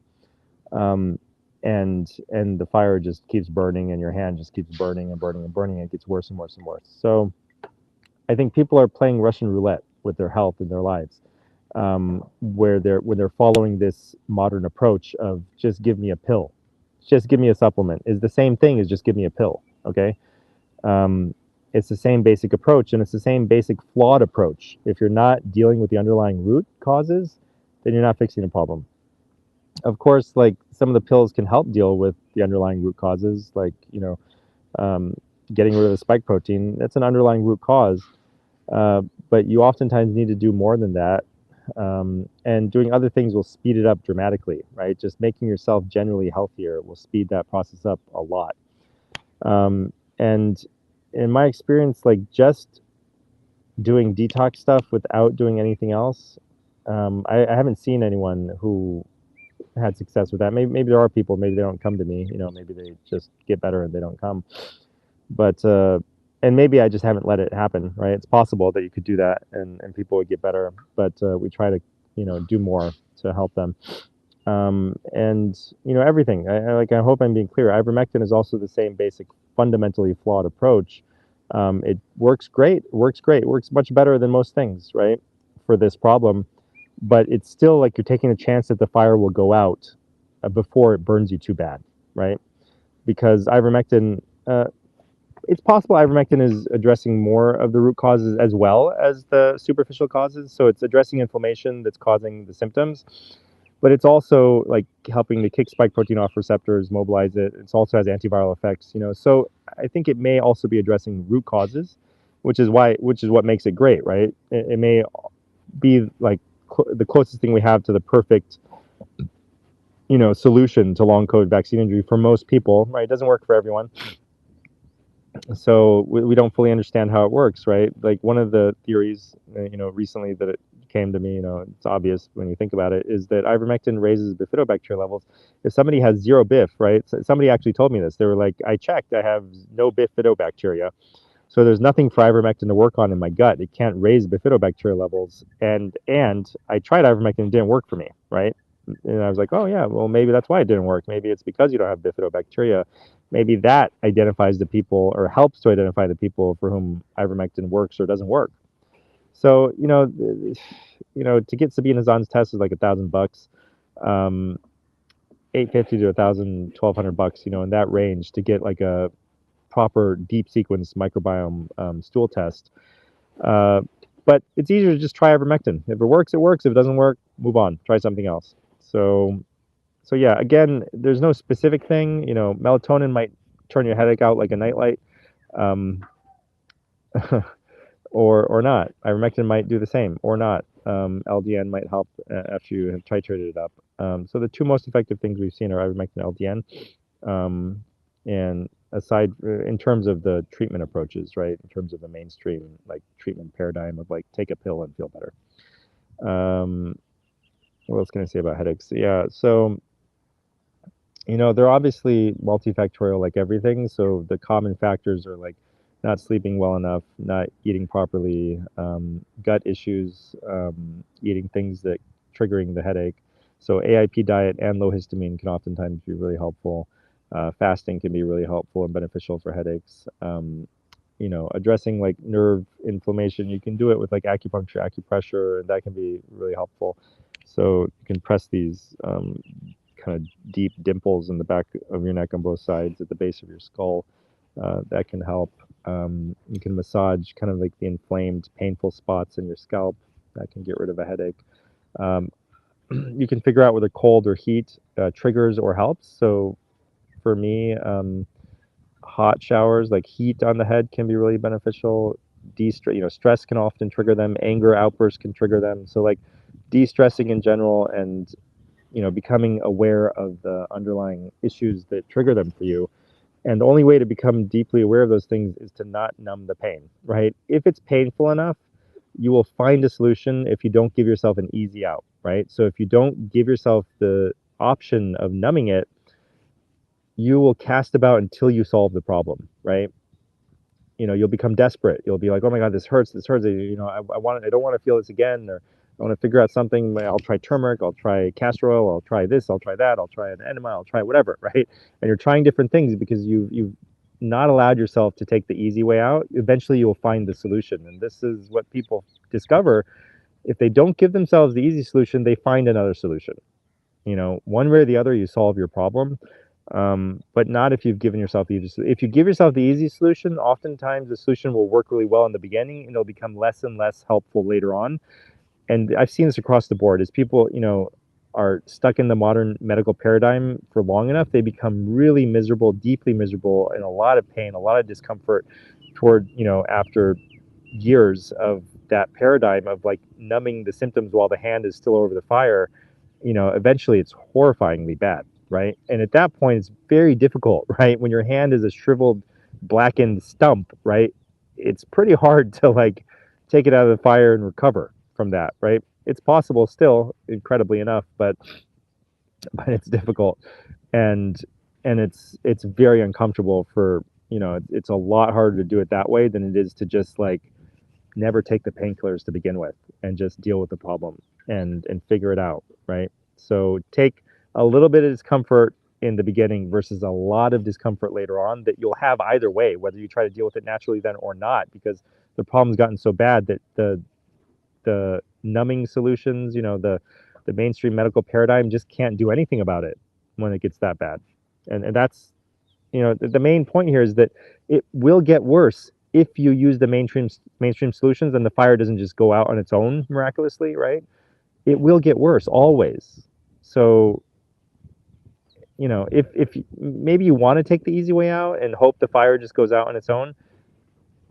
And the fire just keeps burning and your hand just keeps burning and burning and burning, and it gets worse and worse and worse. So I think people are playing Russian roulette with their health in their lives, where they're following this modern approach of just give me a pill, just give me a supplement, is the same thing as just give me a pill. Okay, it's the same basic approach, and it's the same basic flawed approach. If you're not dealing with the underlying root causes, then you're not fixing the problem. Of course, like some of the pills can help deal with the underlying root causes, like, um, getting rid of the spike protein. That's an underlying root cause. But you oftentimes need to do more than that. And doing other things will speed it up dramatically, right? Just making yourself generally healthier will speed that process up a lot. And in my experience, like just doing detox stuff without doing anything else, I haven't seen anyone who had success with that. Maybe there are people, maybe they don't come to me, maybe they just get better and they don't come. But and maybe I just haven't let it happen, right? It's possible that you could do that and people would get better, but we try to, do more to help them. And everything. I hope I'm being clear. Ivermectin is also the same basic, fundamentally flawed approach. It works great. Works great. Works much better than most things, right, for this problem. But it's still like you're taking a chance that the fire will go out before it burns you too bad, right? Because ivermectin, it's possible ivermectin is addressing more of the root causes as well as the superficial causes. So it's addressing inflammation that's causing the symptoms, but it's also like helping to kick spike protein off receptors, mobilize it. It also has antiviral effects, So I think it may also be addressing root causes, which is what makes it great, right? It may be like the closest thing we have to the perfect, solution to long COVID vaccine injury for most people, right? It doesn't work for everyone. So we don't fully understand how it works, right? Like one of the theories, recently that it came to me, it's obvious when you think about it, is that ivermectin raises bifidobacteria levels. If somebody has zero BIF, right? So somebody actually told me this. They were like, I checked, I have no bifidobacteria. So there's nothing for ivermectin to work on in my gut. It can't raise bifidobacteria levels. And I tried ivermectin, it didn't work for me, right? And I was like, oh yeah, well maybe that's why it didn't work. Maybe it's because you don't have bifidobacteria. Maybe that identifies the people or helps to identify the people for whom ivermectin works or doesn't work. So to get Sabine Hazan's test is like $1,000, 850 to 1,000, $1,200, in that range to get like a proper deep sequence microbiome stool test. But it's easier to just try ivermectin. If it works, it works. If it doesn't work, move on. Try something else. So yeah, again, there's no specific thing. Melatonin might turn your headache out like a nightlight, um, or not. Ivermectin might do the same, or not. LDN might help after you have titrated it up. So the two most effective things we've seen are ivermectin and LDN. And aside, in terms of the treatment approaches, right? In terms of the mainstream like treatment paradigm of like take a pill and feel better. What else can I say about headaches? Yeah, so they're obviously multifactorial like everything. So the common factors are like not sleeping well enough, not eating properly, gut issues, eating things that triggering the headache. So AIP diet and low histamine can oftentimes be really helpful. Fasting can be really helpful and beneficial for headaches. Addressing like nerve inflammation, you can do it with like acupuncture, acupressure, and that can be really helpful. So you can press these kind of deep dimples in the back of your neck on both sides at the base of your skull. That can help. You can massage kind of like the inflamed, painful spots in your scalp. That can get rid of a headache. You can figure out whether cold or heat triggers or helps. So for me, hot showers, like heat on the head, can be really beneficial. Stress can often trigger them. Anger outbursts can trigger them. So like de-stressing in general and becoming aware of the underlying issues that trigger them for you. And the only way to become deeply aware of those things is to not numb the pain, right? If it's painful enough, you will find a solution if you don't give yourself an easy out, right? So if you don't give yourself the option of numbing it, you will cast about until you solve the problem, right? You'll become desperate. You'll be like, oh my God, this hurts. I don't want to feel this again, or I want to figure out something. I'll try turmeric. I'll try castor oil. I'll try this. I'll try that. I'll try an enema. I'll try whatever, right? And you're trying different things because you've not allowed yourself to take the easy way out. Eventually, you will find the solution. And this is what people discover. If they don't give themselves the easy solution, they find another solution. One way or the other, you solve your problem. But not if you've given yourself the easy. If you give yourself the easy solution, oftentimes the solution will work really well in the beginning, and it'll become less and less helpful later on. And I've seen this across the board. Is people, are stuck in the modern medical paradigm for long enough, they become really miserable, deeply miserable, in a lot of pain, a lot of discomfort toward, after years of that paradigm of like numbing the symptoms while the hand is still over the fire. Eventually it's horrifyingly bad, right? And at that point, it's very difficult, right? When your hand is a shriveled, blackened stump, right? It's pretty hard to like take it out of the fire and recover from that, right? It's possible still, incredibly enough, but it's difficult, and it's very uncomfortable for it's a lot harder to do it that way than it is to just like never take the painkillers to begin with and just deal with the problem and figure it out, right? So take a little bit of discomfort in the beginning versus a lot of discomfort later on that you'll have either way, whether you try to deal with it naturally then or not, because the problem's gotten so bad that the numbing solutions, the mainstream medical paradigm just can't do anything about it when it gets that bad. And that's, the main point here is that it will get worse if you use the mainstream solutions and the fire doesn't just go out on its own miraculously, right? It will get worse always. So, if maybe you want to take the easy way out and hope the fire just goes out on its own,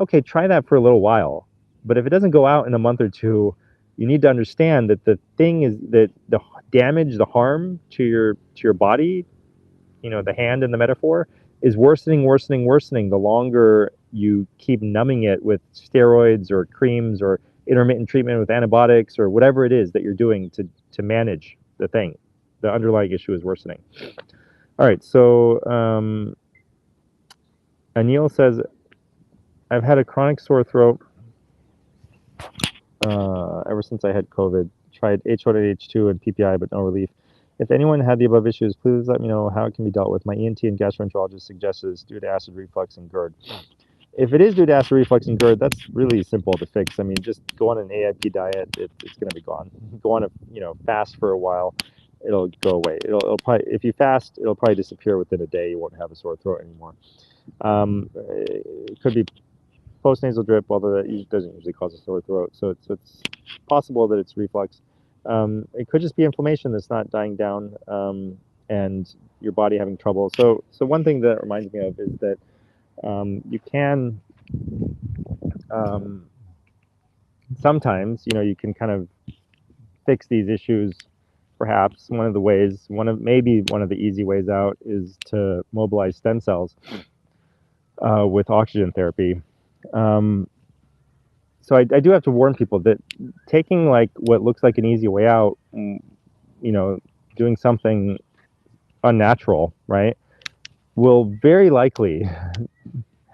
okay, try that for a little while. But if it doesn't go out in a month or two, you need to understand that the thing is that the damage, the harm to your body, the hand in the metaphor, is worsening, worsening, worsening the longer you keep numbing it with steroids or creams or intermittent treatment with antibiotics or whatever it is that you're doing to manage the thing. The underlying issue is worsening. All right, so Anil says, I've had a chronic sore throat ever since I had COVID. Tried H1H2 and PPI, but no relief. If anyone had the above issues, please let me know how it can be dealt with. My ENT and gastroenterologist suggested it's due to acid reflux and GERD. If it is due to acid reflux and GERD, that's really simple to fix. I mean, just go on an AIP diet; it's going to be gone. Go on a fast for a while; it'll go away. It'll probably, if you fast, it'll probably disappear within a day. You won't have a sore throat anymore. It could be postnasal drip, although that doesn't usually cause a sore throat. So it's possible that it's reflux. It could just be inflammation that's not dying down, and your body having trouble. So one thing that reminds me of is that you can sometimes you can kind of fix these issues. Perhaps maybe one of the easy ways out is to mobilize stem cells with oxygen therapy. So I do have to warn people that taking like what looks like an easy way out, doing something unnatural, right, will very likely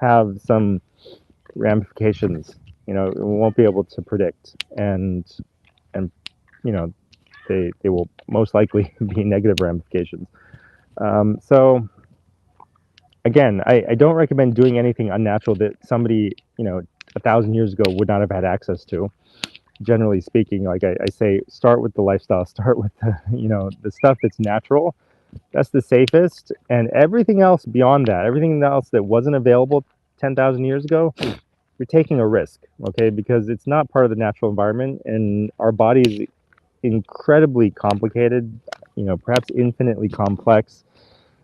have some ramifications. We won't be able to predict, and they will most likely be negative ramifications. So again, I don't recommend doing anything unnatural that somebody 1,000 years ago would not have had access to. Generally speaking, like I say, start with the lifestyle, start with the stuff that's natural. That's the safest, and everything else beyond that, everything else that wasn't available 10,000 years ago, you're taking a risk, okay? Because it's not part of the natural environment, and our body is incredibly complicated, perhaps infinitely complex,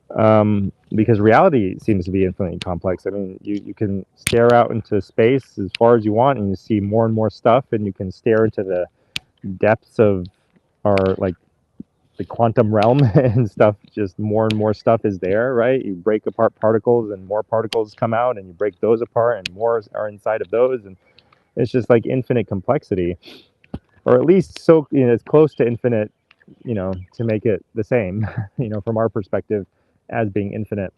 because reality seems to be infinitely complex. I mean, you can stare out into space as far as you want, and you see more and more stuff, and you can stare into the depths of our like the quantum realm and stuff. Just more and more stuff is there, right? You break apart particles, and more particles come out, and you break those apart, and more are inside of those, and it's just like infinite complexity, or at least so it's close to infinite, to make it the same, from our perspective, as being infinite.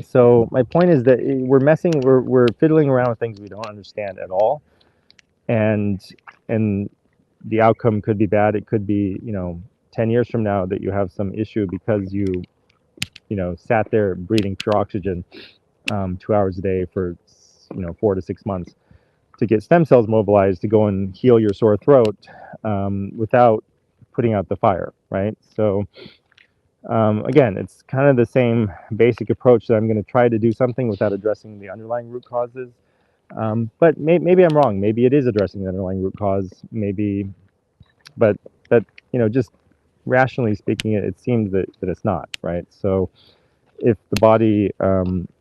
So my point is that we're fiddling around with things we don't understand at all, and the outcome could be bad. It could be 10 years from now that you have some issue because you sat there breathing pure oxygen 2 hours a day for 4 to 6 months to get stem cells mobilized to go and heal your sore throat without putting out the fire, right? So again, it's kind of the same basic approach that I'm going to try to do something without addressing the underlying root causes. But maybe I'm wrong. Maybe it is addressing the underlying root cause. Maybe, but just rationally speaking, it seems that it's not, right? So if the body,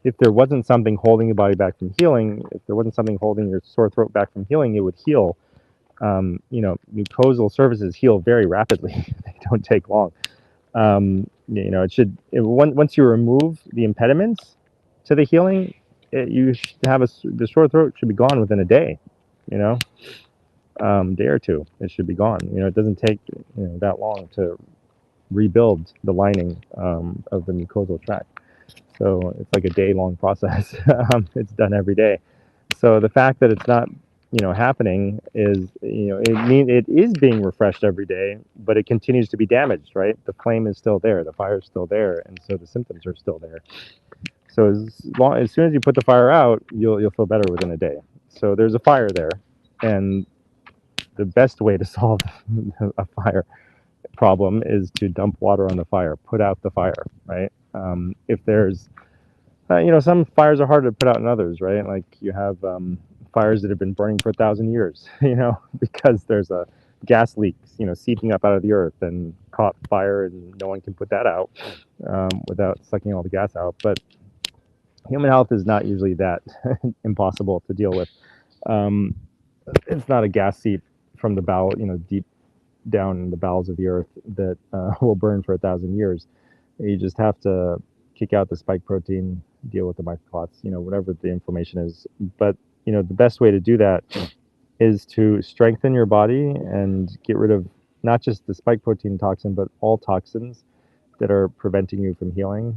if there wasn't something holding the body back from healing, if there wasn't something holding your sore throat back from healing, it would heal. Mucosal surfaces heal very rapidly. They don't take long. Once you remove the impediments to the healing, you should have the sore throat should be gone within a day, you know, day or two. It should be gone. It doesn't take that long to rebuild the lining of the mucosal tract. So it's like a day-long process. It's done every day. So the fact that it's not, happening is, it is being refreshed every day, but it continues to be damaged, right? The flame is still there, the fire is still there, and so the symptoms are still there. So as soon as you put the fire out, you'll feel better within a day. So there's a fire there, and the best way to solve a fire problem is to dump water on the fire, put out the fire, right? If there's some fires are harder to put out than others, right? Like you have fires that have been burning for 1,000 years, because there's a gas leak, seeping up out of the earth and caught fire, and no one can put that out without sucking all the gas out. But human health is not usually that impossible to deal with. It's not a gas seep from the bowel, deep down in the bowels of the earth that will burn for 1,000 years. You just have to kick out the spike protein, deal with the microclots, whatever the inflammation is. But, the best way to do that is to strengthen your body and get rid of not just the spike protein toxin, but all toxins that are preventing you from healing,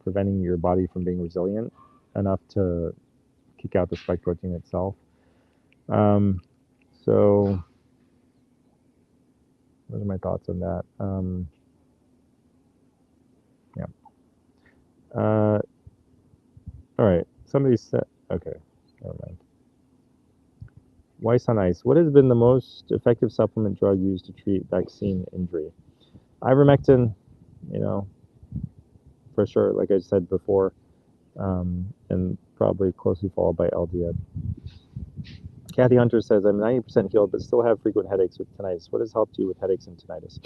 preventing your body from being resilient enough to kick out the spike protein itself. So those are my thoughts on that. Yeah. All right. Somebody said, okay, never mind. Weiss on ice. What has been the most effective supplement drug used to treat vaccine injury? Ivermectin, for sure, like I said before, and probably closely followed by LDN. Kathy Hunter says, I'm 90% healed, but still have frequent headaches with tinnitus. What has helped you with headaches and tinnitus?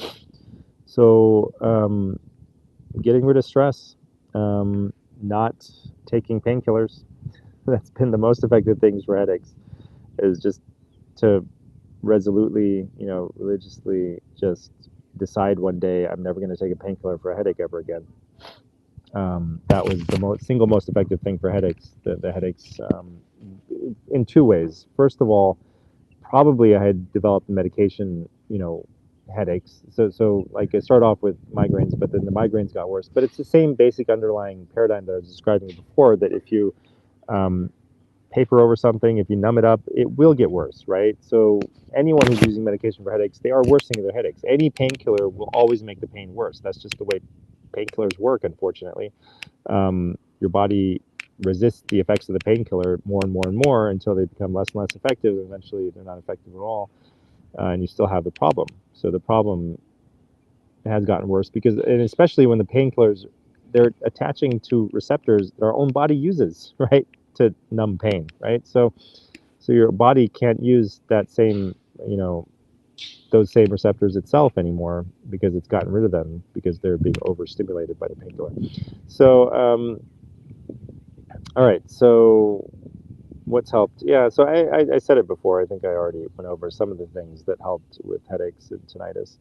So, getting rid of stress, not taking painkillers. That's been the most effective things for headaches, is just to resolutely, religiously just decide one day I'm never going to take a painkiller for a headache ever again. That was the single most effective thing for headaches. The headaches, in two ways. First of all, probably I had developed medication, headaches. So like I started off with migraines, but then the migraines got worse. But it's the same basic underlying paradigm that I was describing before, that if you paper over something, if you numb it up, it will get worse, right? So anyone who's using medication for headaches, they are worsening their headaches. Any painkiller will always make the pain worse. That's just the way painkillers work, unfortunately. Your body resists the effects of the painkiller more and more and more until they become less and less effective. And eventually, they're not effective at all, and you still have the problem. So the problem has gotten worse and especially when the painkillers, they're attaching to receptors that our own body uses, right, to numb pain, right? So your body can't use that same, those same receptors itself anymore because it's gotten rid of them because they're being overstimulated by the painkiller. So, all right. So what's helped? Yeah. So I said it before. I think I already went over some of the things that helped with headaches and tinnitus.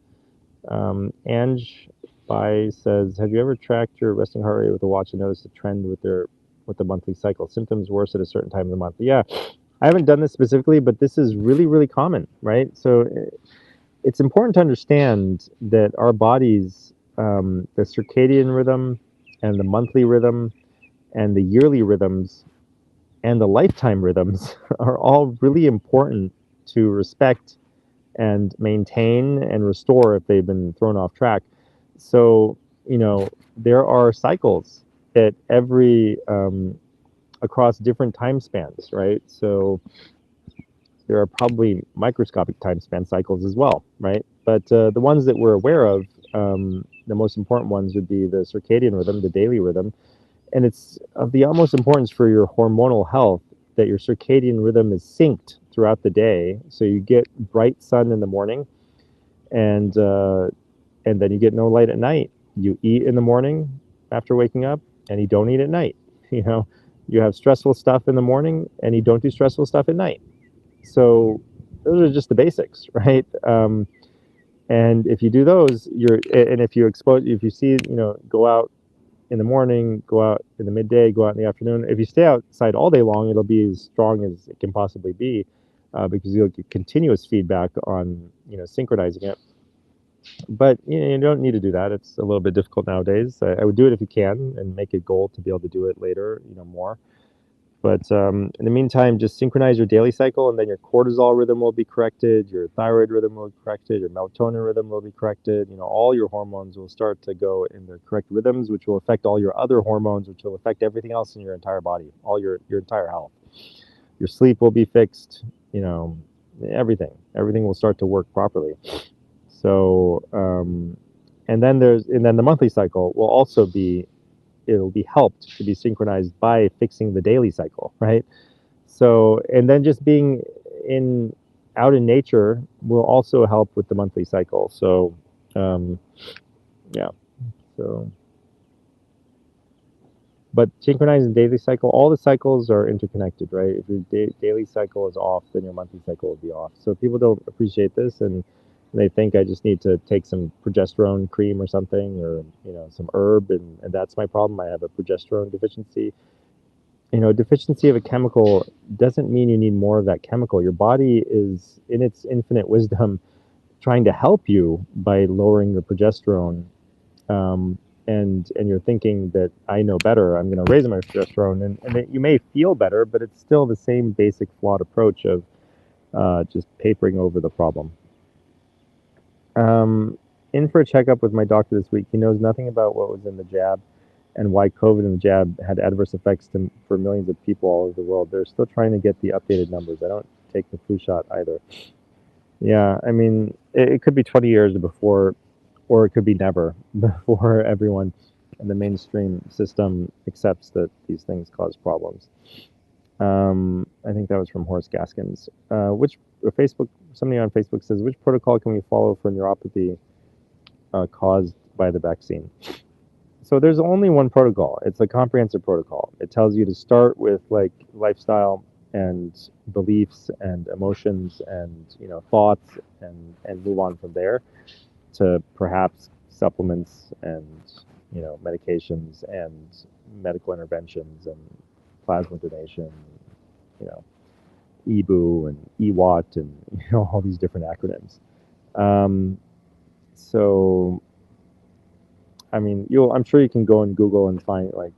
Ange Bai says, have you ever tracked your resting heart rate with a watch and noticed a trend with the monthly cycle? Symptoms worse at a certain time of the month? Yeah, I haven't done this specifically, but this is really, really common, right? So it's important to understand that our bodies, the circadian rhythm and the monthly rhythm and the yearly rhythms and the lifetime rhythms are all really important to respect and maintain and restore if they've been thrown off track. So, there are cycles at across different time spans, right? So there are probably microscopic time span cycles as well, right? But the ones that we're aware of, the most important ones would be the circadian rhythm, the daily rhythm. And it's of the utmost importance for your hormonal health that your circadian rhythm is synced throughout the day. So you get bright sun in the morning, and and then you get no light at night. You eat in the morning after waking up, and you don't eat at night. You know, you have stressful stuff in the morning, and you don't do stressful stuff at night. So those are just the basics, right? And if you do those, and if you expose, if you see, go out in the morning, go out in the midday, go out in the afternoon. If you stay outside all day long, it'll be as strong as it can possibly be, because you'll get continuous feedback on, synchronizing it. But you don't need to do that. It's a little bit difficult nowadays. I would do it if you can, and make a goal to be able to do it later, more. But in the meantime, just synchronize your daily cycle, and then your cortisol rhythm will be corrected, your thyroid rhythm will be corrected, your melatonin rhythm will be corrected. All your hormones will start to go in their correct rhythms, which will affect all your other hormones, which will affect everything else in your entire body, all your entire health. Your sleep will be fixed. Everything will start to work properly. So, and then the monthly cycle will also be, it'll be helped to be synchronized by fixing the daily cycle, right? So, and then just being in out in nature will also help with the monthly cycle. So, um, yeah. So, but synchronizing daily cycle, all the cycles are interconnected, right? If your daily cycle is off, then your monthly cycle will be off. So people don't appreciate this, and they think I just need to take some progesterone cream or something, or some herb, and that's my problem. I have a progesterone deficiency. Deficiency of a chemical doesn't mean you need more of that chemical. Your body is, in its infinite wisdom, trying to help you by lowering your progesterone. Um, and you're thinking that I know better. I'm going to raise my progesterone, and you may feel better, but it's still the same basic flawed approach of just papering over the problem. In for a checkup with my doctor this week. He knows nothing about what was in the jab and why COVID and the jab had adverse effects for millions of people all over the world. They're still trying to get the updated numbers. I don't take the flu shot either. Yeah, I mean, it could be 20 years before, or it could be never, before everyone in the mainstream system accepts that these things cause problems. I think that was from Horace Gaskins. Which Facebook? Somebody on Facebook says, which protocol can we follow for neuropathy caused by the vaccine? So there's only one protocol. It's a comprehensive protocol. It tells you to start with like lifestyle and beliefs and emotions and thoughts, and move on from there to perhaps supplements and medications and medical interventions and plasma donation, you know EBU and EWAT, and all these different acronyms. Um, so I mean, I'm sure you can go on Google and find like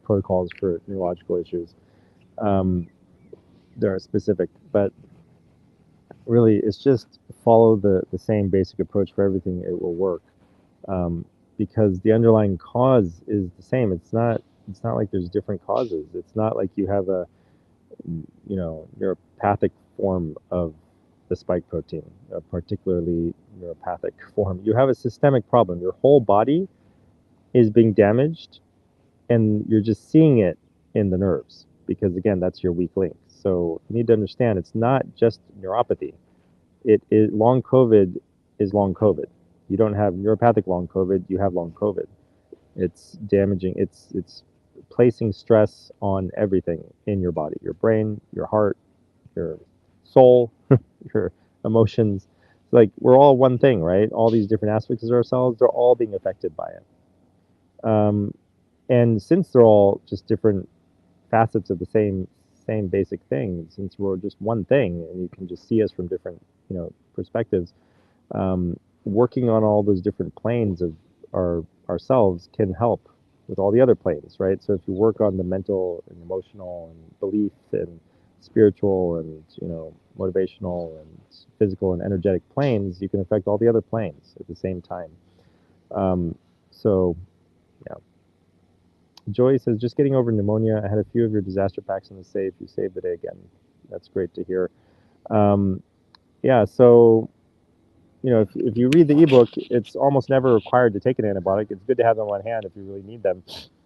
protocols for neurological issues. Um, there are specific, but really, it's just follow the same basic approach for everything. It will work, because the underlying cause is the same. It's not like there's different causes. It's not like you have a neuropathic form of the spike protein, a particularly neuropathic form. You have a systemic problem. Your whole body is being damaged, and you're just seeing it in the nerves, because again, that's your weak link. So you need to understand, it's not just neuropathy. It is long COVID is long COVID. You don't have neuropathic long COVID, you have long COVID. It's damaging, it's placing stress on everything in your body, your brain, your heart, your soul, your emotions. Like, we're all one thing, right? All these different aspects of ourselves, they're all being affected by it. And since they're all just different facets of the same basic thing, since we're just one thing, and you can just see us from different perspectives, working on all those different planes of ourselves can help with all the other planes, right? So if you work on the mental and emotional and belief and spiritual and motivational and physical and energetic planes, you can affect all the other planes at the same time. So yeah. Joy says, just getting over pneumonia. I had a few of your disaster packs in the safe. You saved the day again. That's great to hear. Yeah, so if you read the ebook, it's almost never required to take an antibiotic. It's good to have them on hand if you really need them.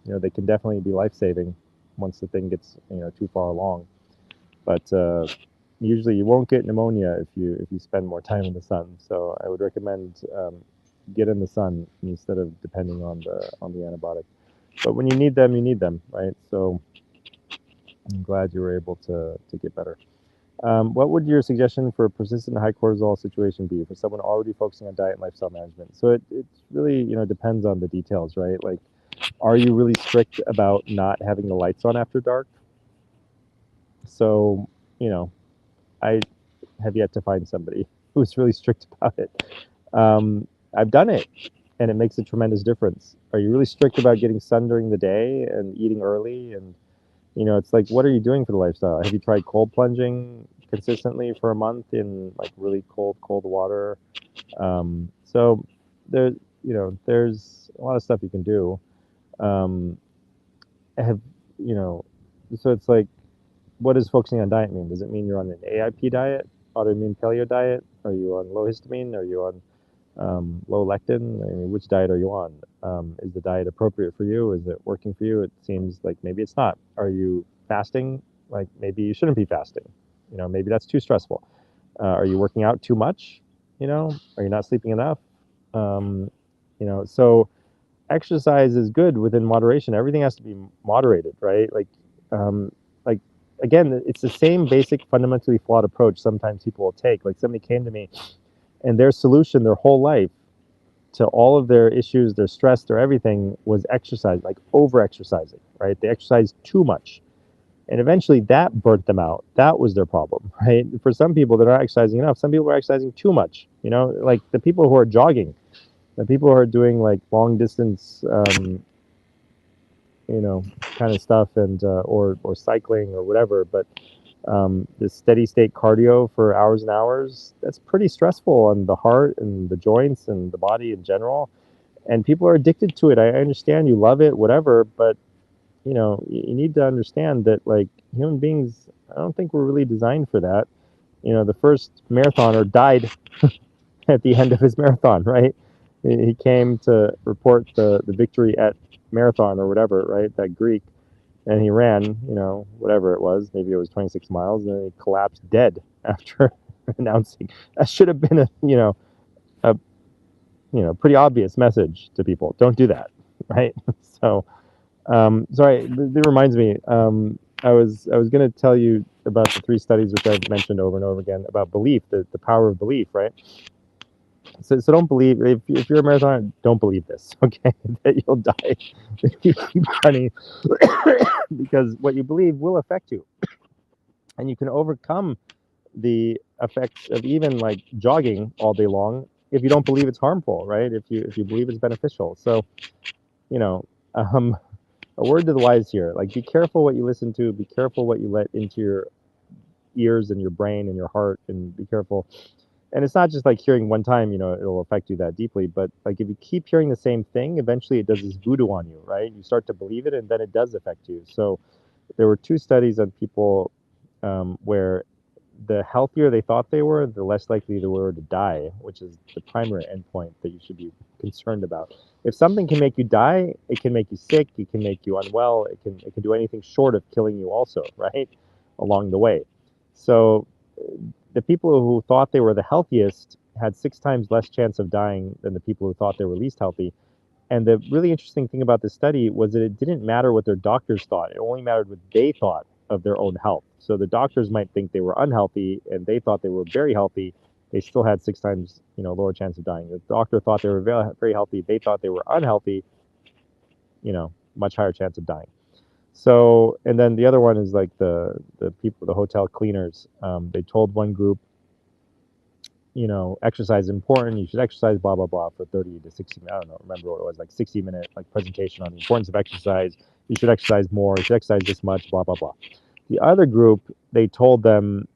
They can definitely be life-saving once the thing gets too far along. But usually you won't get pneumonia if you spend more time in the sun. So I would recommend get in the sun instead of depending on the antibiotic. But when you need them, right? So I'm glad you were able to get better. What would your suggestion for a persistent high cortisol situation be for someone already focusing on diet and lifestyle management? So it really, depends on the details, right? Like, are you really strict about not having the lights on after dark? So, you know, I have yet to find somebody who's really strict about it. I've done it, and it makes a tremendous difference. Are you really strict about getting sun during the day and eating early? And it's like, what are you doing for the lifestyle? Have you tried cold plunging consistently for a month in like really cold water? So there, there's a lot of stuff you can do. Um, have you know? So it's like, what does focusing on diet mean? Does it mean you're on an AIP diet, autoimmune paleo diet? Are you on low histamine? Are you on low lectin? I mean, which diet are you on? Is the diet appropriate for you? Is it working for you? It seems like maybe it's not. Are you fasting? Like maybe you shouldn't be fasting. Maybe that's too stressful. Are you working out too much? Are you not sleeping enough? Um, so exercise is good within moderation. Everything has to be moderated, right? Um, like again, it's the same basic, fundamentally flawed approach. Sometimes people will take. Like somebody came to me, and their solution, their whole life, to all of their issues, their stress, their everything was exercise, like over exercising, right? They exercised too much. And eventually that burnt them out. That was their problem, right? For some people, they're not exercising enough. Some people are exercising too much, like the people who are jogging, the people who are doing like long distance, kind of stuff, and or cycling or whatever. But this steady state cardio for hours and hours, that's pretty stressful on the heart and the joints and the body in general. And people are addicted to it. I understand you love it, whatever, but you need to understand that like human beings, I don't think we're really designed for that. The first marathoner died at the end of his marathon, right? He came to report the victory at marathon or whatever, right? That Greek, and he ran, whatever it was, maybe it was 26 miles, and then he collapsed dead after announcing. That should have been a pretty obvious message to people. Don't do that, right? So, sorry, that reminds me. I was going to tell you about the three studies which I've mentioned over and over again about belief, the power of belief, right? So don't believe, if you're a marathoner, don't believe this, okay? That you'll die if you keep running, because what you believe will affect you, and you can overcome the effects of even like jogging all day long if you don't believe it's harmful, right? If you believe it's beneficial. So you know, a word to the wise here: like, be careful what you listen to, be careful what you let into your ears and your brain and your heart, and be careful. And it's not just like hearing one time, it'll affect you that deeply, but like if you keep hearing the same thing, eventually it does this voodoo on you, right? You start to believe it, and then it does affect you. So there were two studies on people where the healthier they thought they were, the less likely they were to die, which is the primary endpoint that you should be concerned about. If something can make you die, it can make you sick, it can make you unwell, it can do anything short of killing you also, right? Along the way. So the people who thought they were the healthiest had 6 times less chance of dying than the people who thought they were least healthy. And the really interesting thing about this study was that it didn't matter what their doctors thought. It only mattered what they thought of their own health. So the doctors might think they were unhealthy and they thought they were very healthy. They still had 6 times, lower chance of dying. The doctor thought they were very, very healthy. They thought they were unhealthy, much higher chance of dying. So, and then the other one is like the people, the hotel cleaners. They told one group, exercise is important. You should exercise, blah, blah, blah, for 30 to 60 minutes. I don't know, remember what it was, like 60-minute like presentation on the importance of exercise. You should exercise more. You should exercise this much, blah, blah, blah. The other group, they told them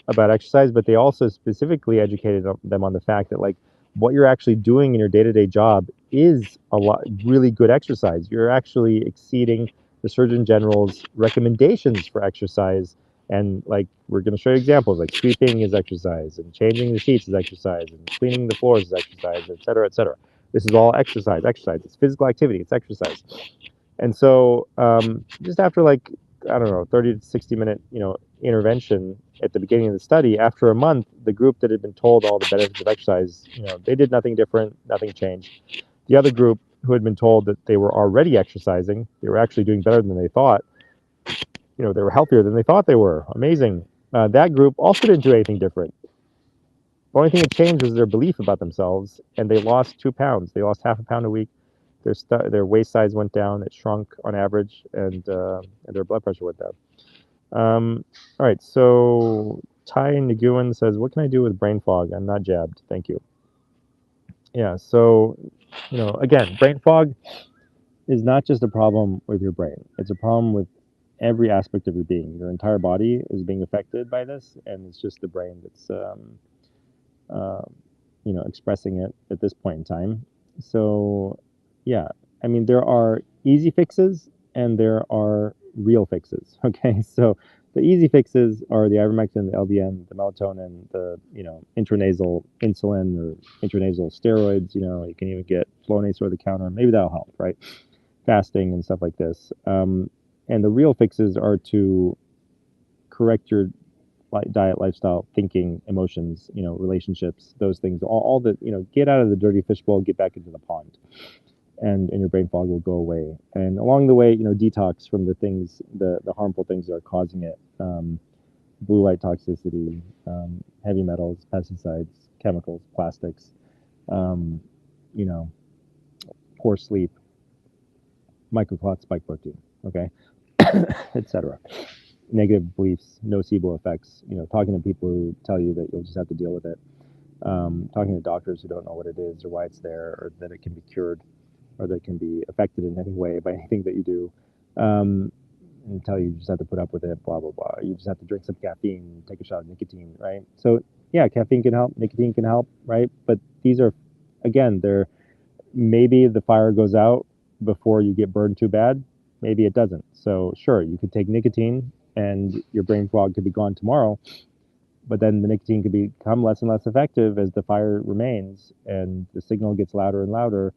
about exercise, but they also specifically educated them on the fact that like what you're actually doing in your day-to-day job is a lot really good exercise. You're actually exceeding the Surgeon General's recommendations for exercise. And like we're going to show you examples, like sweeping is exercise, and changing the sheets is exercise, and cleaning the floors is exercise, et cetera, et cetera. This is all exercise. Exercise. It's physical activity. It's exercise. And so just after like I don't know, 30 to 60-minute, intervention at the beginning of the study. After a month, the group that had been told all the benefits of exercise, they did nothing different, nothing changed. The other group who had been told that they were already exercising, they were actually doing better than they thought. They were healthier than they thought they were. Amazing. That group also didn't do anything different. The only thing that changed was their belief about themselves, and they lost 2 pounds. They lost half a pound a week. Their waist size went down. It shrunk on average, and their blood pressure went down. All right, so Ty Nguyen says, "What can I do with brain fog? I'm not jabbed. Thank you." Yeah, so again, brain fog is not just a problem with your brain. It's a problem with every aspect of your being. Your entire body is being affected by this, and it's just the brain that's uh, expressing it at this point in time. So, yeah, I mean, there are easy fixes and there are real fixes. Okay, so the easy fixes are the ivermectin, the LDN, the melatonin, the intranasal insulin or intranasal steroids. You can even get Flonase over the counter. Maybe that'll help, right? Fasting and stuff like this. And the real fixes are to correct your diet, lifestyle, thinking, emotions, relationships, those things, all that, get out of the dirty fishbowl, get back into the pond, and your brain fog will go away. And along the way, detox from the things, the harmful things that are causing it, blue light toxicity, heavy metals, pesticides, chemicals, plastics, um, you know, poor sleep, microclot spike protein, okay, etc. Negative beliefs, nocebo effects, talking to people who tell you that you'll just have to deal with it, talking to doctors who don't know what it is or why it's there or that it can be cured or that it can be affected in any way by anything that you do, and tell you just have to put up with it, blah, blah, blah. You just have to drink some caffeine, take a shot of nicotine, right? So, yeah, caffeine can help, nicotine can help, right? But these are, again, maybe the fire goes out before you get burned too bad. Maybe it doesn't. So, sure, you could take nicotine and your brain fog could be gone tomorrow, but then the nicotine could become less and less effective as the fire remains and the signal gets louder and louder,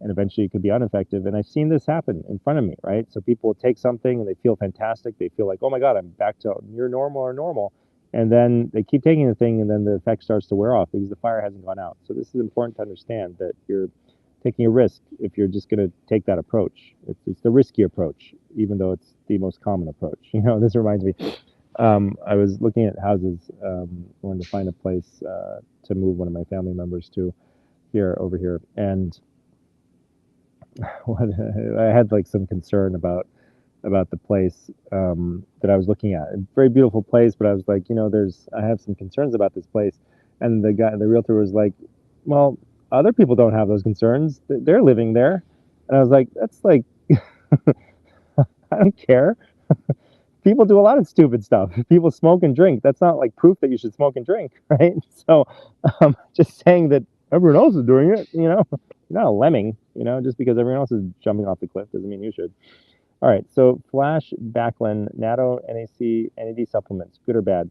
and eventually it could be ineffective. And I've seen this happen in front of me, right? So people will take something and they feel fantastic. They feel like, oh my God, I'm back to near normal or normal. And then they keep taking the thing and then the effect starts to wear off because the fire hasn't gone out. So this is important to understand that you're taking a risk if you're just going to take that approach. It's the risky approach, even though it's the most common approach. This reminds me, I was looking at houses, wanted to find a place to move one of my family members to over here. And I had like some concern about the place that I was looking at. A very beautiful place, but I was like, I have some concerns about this place. And the realtor was like, well, other people don't have those concerns. They're living there. And I was like, that's like, I don't care. People do a lot of stupid stuff. People smoke and drink. That's not like proof that you should smoke and drink, right? So, just saying that everyone else is doing it, you're not a lemming, just because everyone else is jumping off the cliff doesn't mean you should. All right, so Flash Backlund, Natto, NAC, NAD supplements, good or bad?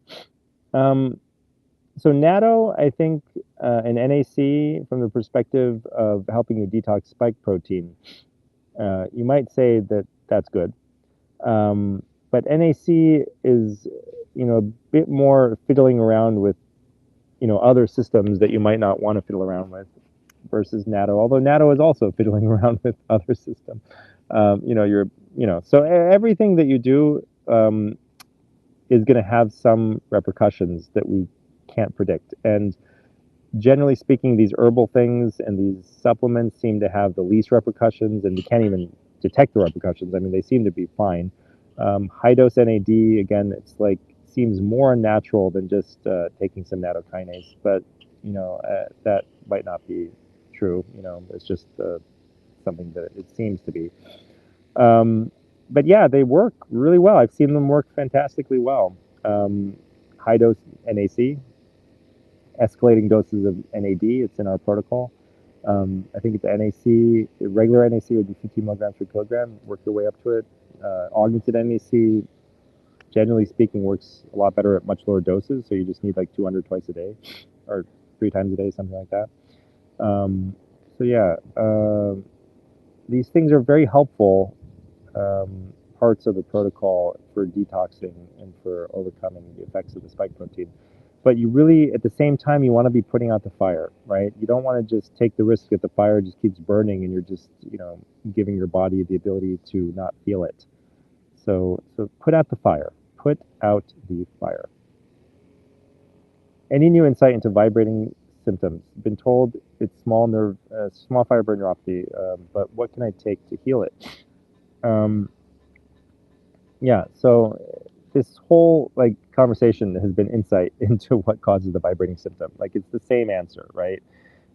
So Natto, I think, and NAC, from the perspective of helping you detox spike protein, you might say that that's good. But NAC is, a bit more fiddling around with, other systems that you might not want to fiddle around with versus Natto, although Natto is also fiddling around with other systems. So everything that you do is going to have some repercussions that we can't predict. And generally speaking, these herbal things and these supplements seem to have the least repercussions, and you can't even detect the repercussions. I mean, they seem to be fine. High dose NAD, again, it's like seems more unnatural than just taking some nattokinase, but that might not be true. It's just something that it seems to be. But yeah, they work really well. I've seen them work fantastically well. High dose NAC, escalating doses of NAD. It's in our protocol. I think the NAC, the regular NAC would be 15 milligrams per kilogram. Work your way up to it. Augmented NAC, generally speaking, works a lot better at much lower doses. So you just need like 200 twice a day, or 3 times a day, something like that. So yeah, these things are very helpful parts of the protocol for detoxing and for overcoming the effects of the spike protein. But you really, at the same time, you want to be putting out the fire, right? You don't want to just take the risk that the fire just keeps burning and you're just, giving your body the ability to not feel it. So put out the fire. Put out the fire. Any new insight into vibrating symptoms? Been told it's small fiber neuropathy, but what can I take to heal it? Yeah, so this whole conversation has been insight into what causes the vibrating symptom. Like it's the same answer, right?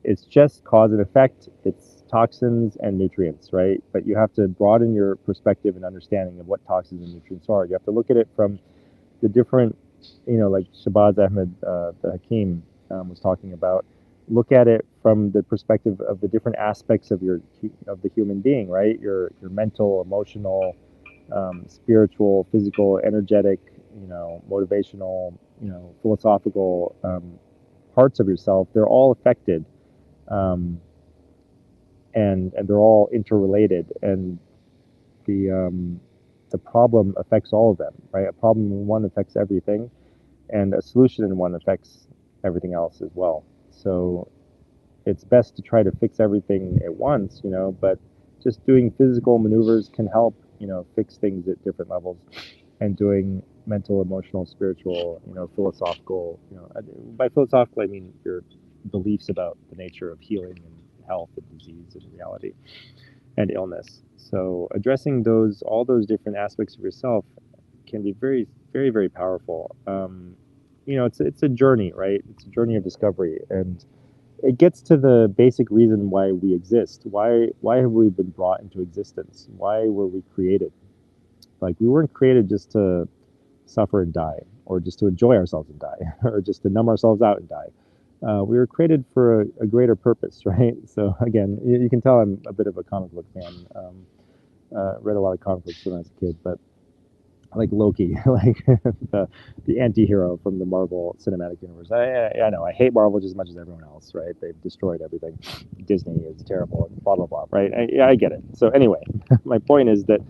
It's just cause and effect. It's toxins and nutrients, right? But you have to broaden your perspective and understanding of what toxins and nutrients are. You have to look at it from the different, like Shabazz Ahmed, the Hakim, was talking about. Look at it from the perspective of the different aspects of the human being, right? Your mental, emotional, spiritual, physical, energetic, motivational, philosophical parts of yourself. They're all affected, and they're all interrelated, and the problem affects all of them, right? A problem in one affects everything, and a solution in one affects everything else as well. So it's best to try to fix everything at once, but just doing physical maneuvers can help, fix things at different levels, and doing mental, emotional, spiritual, philosophical, by philosophical, I mean your beliefs about the nature of healing and health and disease and reality and illness. So addressing all those different aspects of yourself can be very, very, very powerful. It's a journey, right? It's a journey of discovery, and it gets to the basic reason why we exist. Why have we been brought into existence? Why were we created? Like we weren't created just to suffer and die, or just to enjoy ourselves and die, or just to numb ourselves out and die. We were created for a greater purpose, right? So again, you can tell I'm a bit of a comic book fan. Read a lot of comic books when I was a kid, but like Loki, like the anti-hero from the Marvel Cinematic Universe. I know I hate Marvel just as much as everyone else, right? They've destroyed everything. Disney is terrible, and blah blah blah, right? I get it. So anyway, my point is that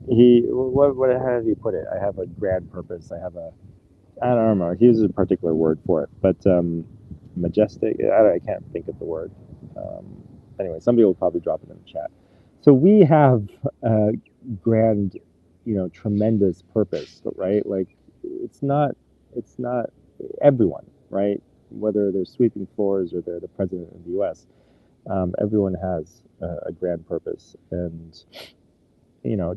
how did he put it? I have a grand purpose. I don't remember. He uses a particular word for it, but majestic. I can't think of the word. Anyway, somebody will probably drop it in the chat. So we have a grand, tremendous purpose, right? Like it's not everyone, right? Whether they're sweeping floors or they're the president of the U.S., everyone has a grand purpose, and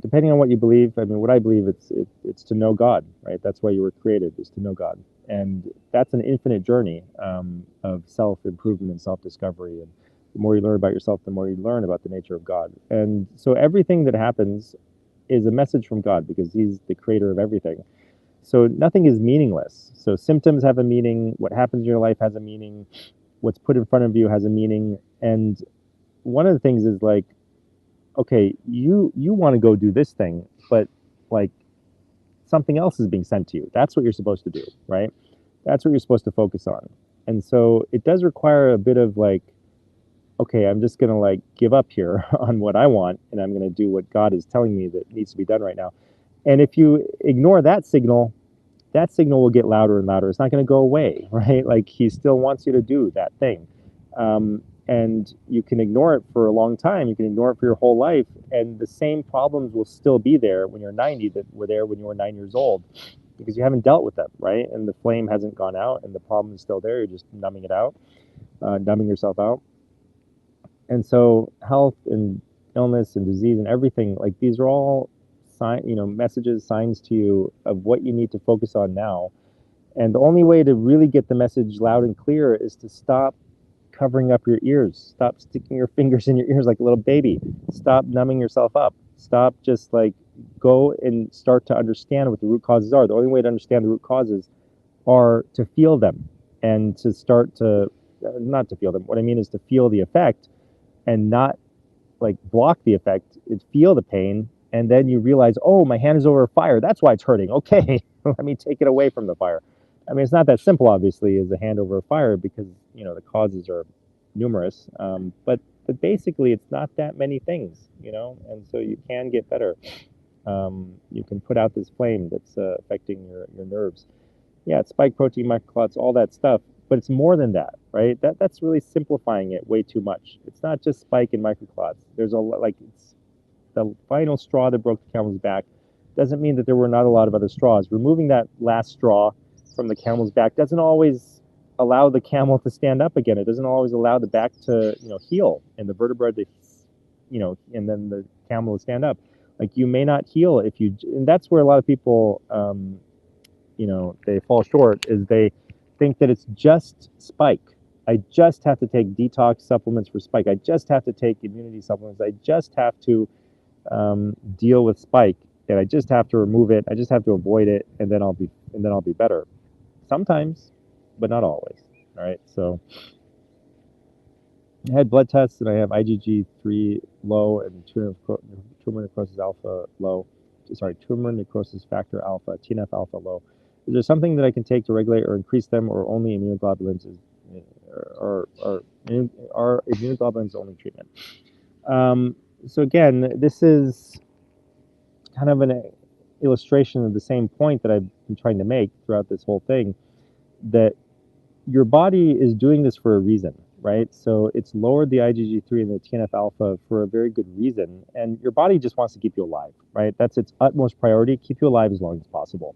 depending on what you believe. I mean, what I believe, it's to know God, right? That's why you were created, is to know God, and that's an infinite journey of self improvement and self discovery. And the more you learn about yourself, the more you learn about the nature of God. And so everything that happens is a message from God, because He's the creator of everything. So nothing is meaningless. So symptoms have a meaning. What happens in your life has a meaning. What's put in front of you has a meaning. And one of the things is like, okay, you want to go do this thing, but like something else is being sent to you. That's what you're supposed to do, right? That's what you're supposed to focus on. And so it does require a bit of like, okay, I'm just going to like give up here on what I want, and I'm going to do what God is telling me that needs to be done right now. And if you ignore that signal will get louder and louder. It's not going to go away, right? Like He still wants you to do that thing. And you can ignore it for a long time. You can ignore it for your whole life, and the same problems will still be there when you're 90 that were there when you were 9 years old, because you haven't dealt with them, right? And the flame hasn't gone out, and the problem is still there. You're just numbing it out, numbing yourself out. And so health and illness and disease and everything, like these are all messages, signs to you of what you need to focus on now. And the only way to really get the message loud and clear is to stop covering up your ears. Stop sticking your fingers in your ears like a little baby. Stop numbing yourself up. Stop, just like go and start to understand what the root causes are. The only way to understand the root causes are to feel them, and to start to, not to feel them. What I mean is to feel the effect and not like block the effect. It's feel the pain, and then you realize, oh, my hand is over fire. That's why it's hurting. Okay, let me take it away from the fire. I mean, it's not that simple, obviously, as a hand over a fire, because the causes are numerous. But basically, it's not that many things, and so you can get better. you can put out this flame that's affecting your nerves. Yeah, it's spike protein, microclots, all that stuff, but it's more than that, right? That's really simplifying it way too much. It's not just spike and microclots. There's it's the final straw that broke the camel's back. Doesn't mean that there were not a lot of other straws. Removing that last straw from the camel's back doesn't always allow the camel to stand up again. It doesn't always allow the back to, heal and the vertebra to, and then the camel to stand up. Like you may not heal if you, and that's where a lot of people, they fall short, is they think that it's just spike. I just have to take detox supplements for spike. I just have to take immunity supplements. I just have to deal with spike, and I just have to remove it. I just have to avoid it, and then I'll be better. Sometimes, but not always. All right. So I had blood tests, and I have IgG3 low and tumor necrosis alpha low. Sorry, tumor necrosis factor alpha, TNF alpha low. Is there something that I can take to regulate or increase them, or only immunoglobulins are immunoglobulins only treatment? So again, this is kind of an illustration of the same point that I've been trying to make throughout this whole thing, that your body is doing this for a reason, right? So it's lowered the IgG3 and the TNF alpha for a very good reason, and your body just wants to keep you alive, right? That's its utmost priority, keep you alive as long as possible.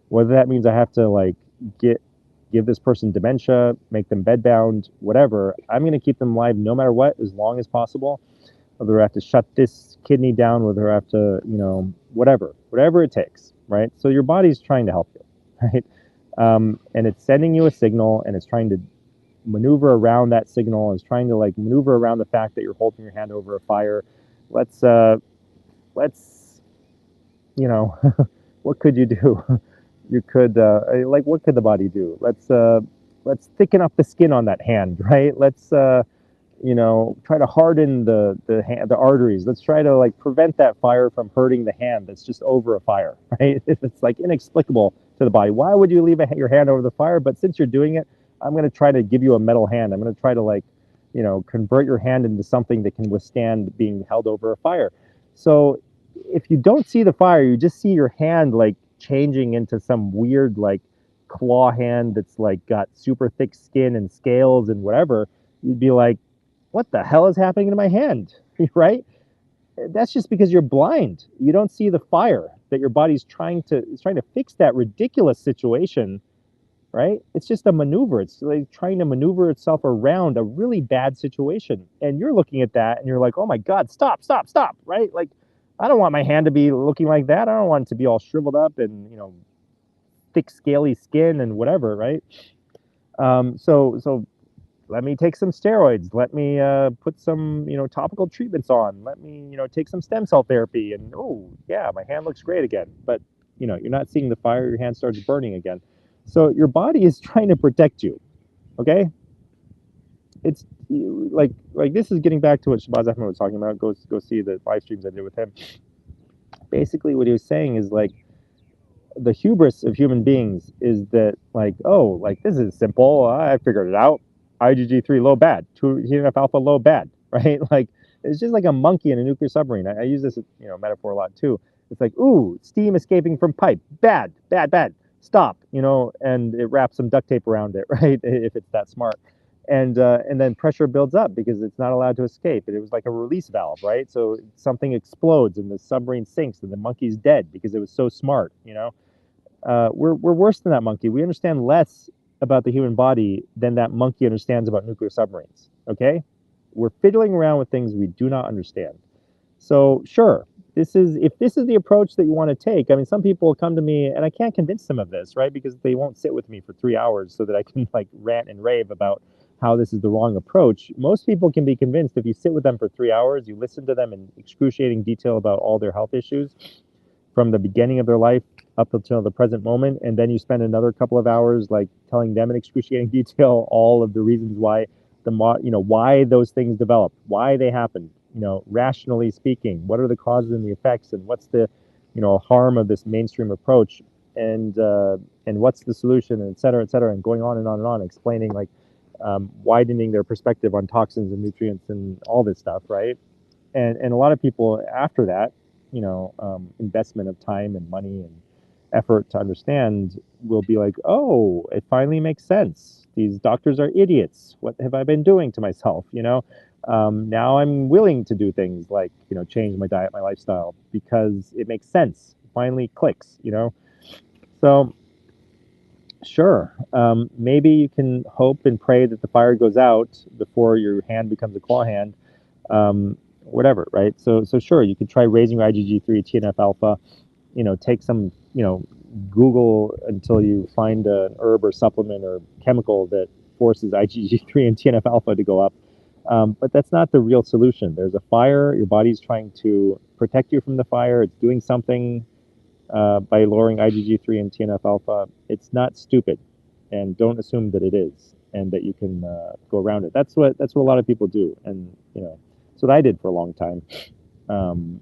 Whether that means I have to give this person dementia, make them bedbound, whatever, I'm going to keep them alive no matter what, as long as possible. Whether I have to shut this kidney down, whether I have to, whatever it takes, right? So your body's trying to help you, right? And it's sending you a signal, and it's trying to maneuver around that signal, and it's trying to maneuver around the fact that you're holding your hand over a fire. Let's, what could you do? You could, what could the body do? Let's thicken up the skin on that hand, right? Let's, try to harden the arteries. Let's try to prevent that fire from hurting the hand that's just over a fire, right? It's inexplicable to the body. Why would you leave your hand over the fire? But since you're doing it, I'm going to try to give you a metal hand. I'm going to try to convert your hand into something that can withstand being held over a fire. So if you don't see the fire, you just see your hand changing into some weird claw hand that's got super thick skin and scales and whatever. You'd be like, what the hell is happening to my hand? Right? That's just because you're blind. You don't see the fire that your body's trying to fix that ridiculous situation, right? It's just a maneuver. It's trying to maneuver itself around a really bad situation. And you're looking at that and you're like, oh my God, stop, right? I don't want my hand to be looking like that. I don't want it to be all shriveled up and, thick, scaly skin and whatever, right? So let me take some steroids. Let me put some, topical treatments on. Let me, take some stem cell therapy. And oh, yeah, my hand looks great again. But, you're not seeing the fire. Your hand starts burning again. So your body is trying to protect you, okay? It's like this is getting back to what Shabazz Ahmed was talking about. Go see the live streams I did with him. Basically, what he was saying is the hubris of human beings is that this is simple. I figured it out. IgG3 low bad, TNF alpha low bad, right? It's just like a monkey in a nuclear submarine. I use this metaphor a lot too. It's ooh, steam escaping from pipe, bad, stop, and it wraps some duct tape around it, right? If it's that smart. And then pressure builds up because it's not allowed to escape. It was like a release valve, right? So something explodes and the submarine sinks and the monkey's dead because it was so smart, We're worse than that monkey. We understand less about the human body than that monkey understands about nuclear submarines, okay? We're fiddling around with things we do not understand. So sure, if this is the approach that you want to take, I mean, some people come to me and I can't convince them of this, right? Because they won't sit with me for 3 hours so that I can rant and rave about how this is the wrong approach. Most people can be convinced if you sit with them for 3 hours, you listen to them in excruciating detail about all their health issues from the beginning of their life up until the present moment, and then you spend another couple of hours telling them in excruciating detail all of the reasons why why those things develop, why they happen, rationally speaking, what are the causes and the effects, and what's the harm of this mainstream approach, and what's the solution, and et cetera, and going on and on and on, explaining widening their perspective on toxins and nutrients and all this stuff, right? And a lot of people after that investment of time and money and effort to understand, will be like, oh, it finally makes sense. These doctors are idiots. What have I been doing to myself? Now I'm willing to do things like, change my diet, my lifestyle, because it makes sense. It finally clicks. So sure, maybe you can hope and pray that the fire goes out before your hand becomes a claw hand. Whatever, right? So sure, you could try raising your IgG3, TNF alpha. Take some, Google until you find an herb or supplement or chemical that forces IgG3 and TNF alpha to go up. But that's not the real solution. There's a fire. Your body's trying to protect you from the fire. It's doing something by lowering IgG3 and TNF alpha. It's not stupid, and don't assume that it is, and that you can go around it. That's what a lot of people do, and that's what I did for a long time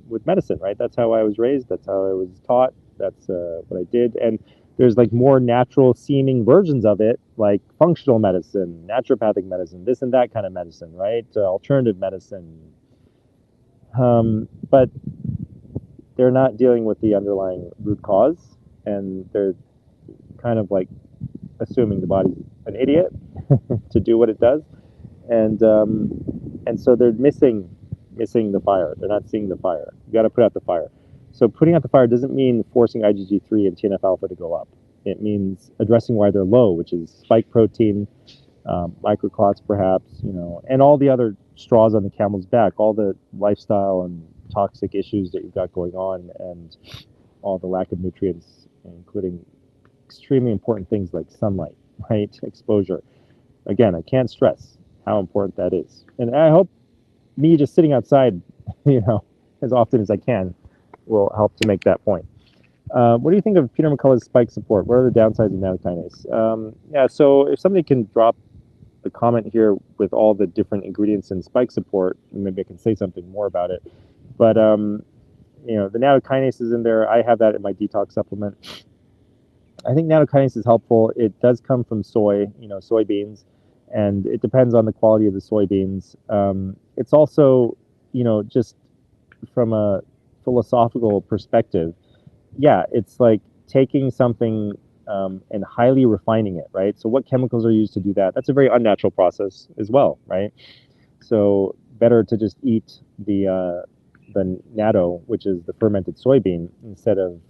with medicine. Right? That's how I was raised. That's how I was taught. That's what I did, and there's like more natural seeming versions of it, like functional medicine, naturopathic medicine, this and that kind of medicine, right? Alternative medicine, but they're not dealing with the underlying root cause, and they're kind of like assuming the body's an idiot to do what it does, and so they're missing the fire. They're not seeing the fire. You got to put out the fire. So putting out the fire doesn't mean forcing IgG3 and TNF alpha to go up. It means addressing why they're low, which is spike protein, microclots perhaps, and all the other straws on the camel's back, all the lifestyle and toxic issues that you've got going on, and all the lack of nutrients, including extremely important things like sunlight, right? Exposure. Again, I can't stress how important that is. And I hope me just sitting outside, as often as I can, will help to make that point. What do you think of Peter McCullough's spike support? What are the downsides of nattokinase? Yeah, so if somebody can drop the comment here with all the different ingredients in spike support, maybe I can say something more about it. But the nattokinase is in there. I have that in my detox supplement. I think nattokinase is helpful. It does come from soybeans, and it depends on the quality of the soybeans. It's also, just from a philosophical perspective, yeah, it's like taking something and highly refining it, right? So what chemicals are used to do that? That's a very unnatural process as well, right? So better to just eat the natto, which is the fermented soybean, instead of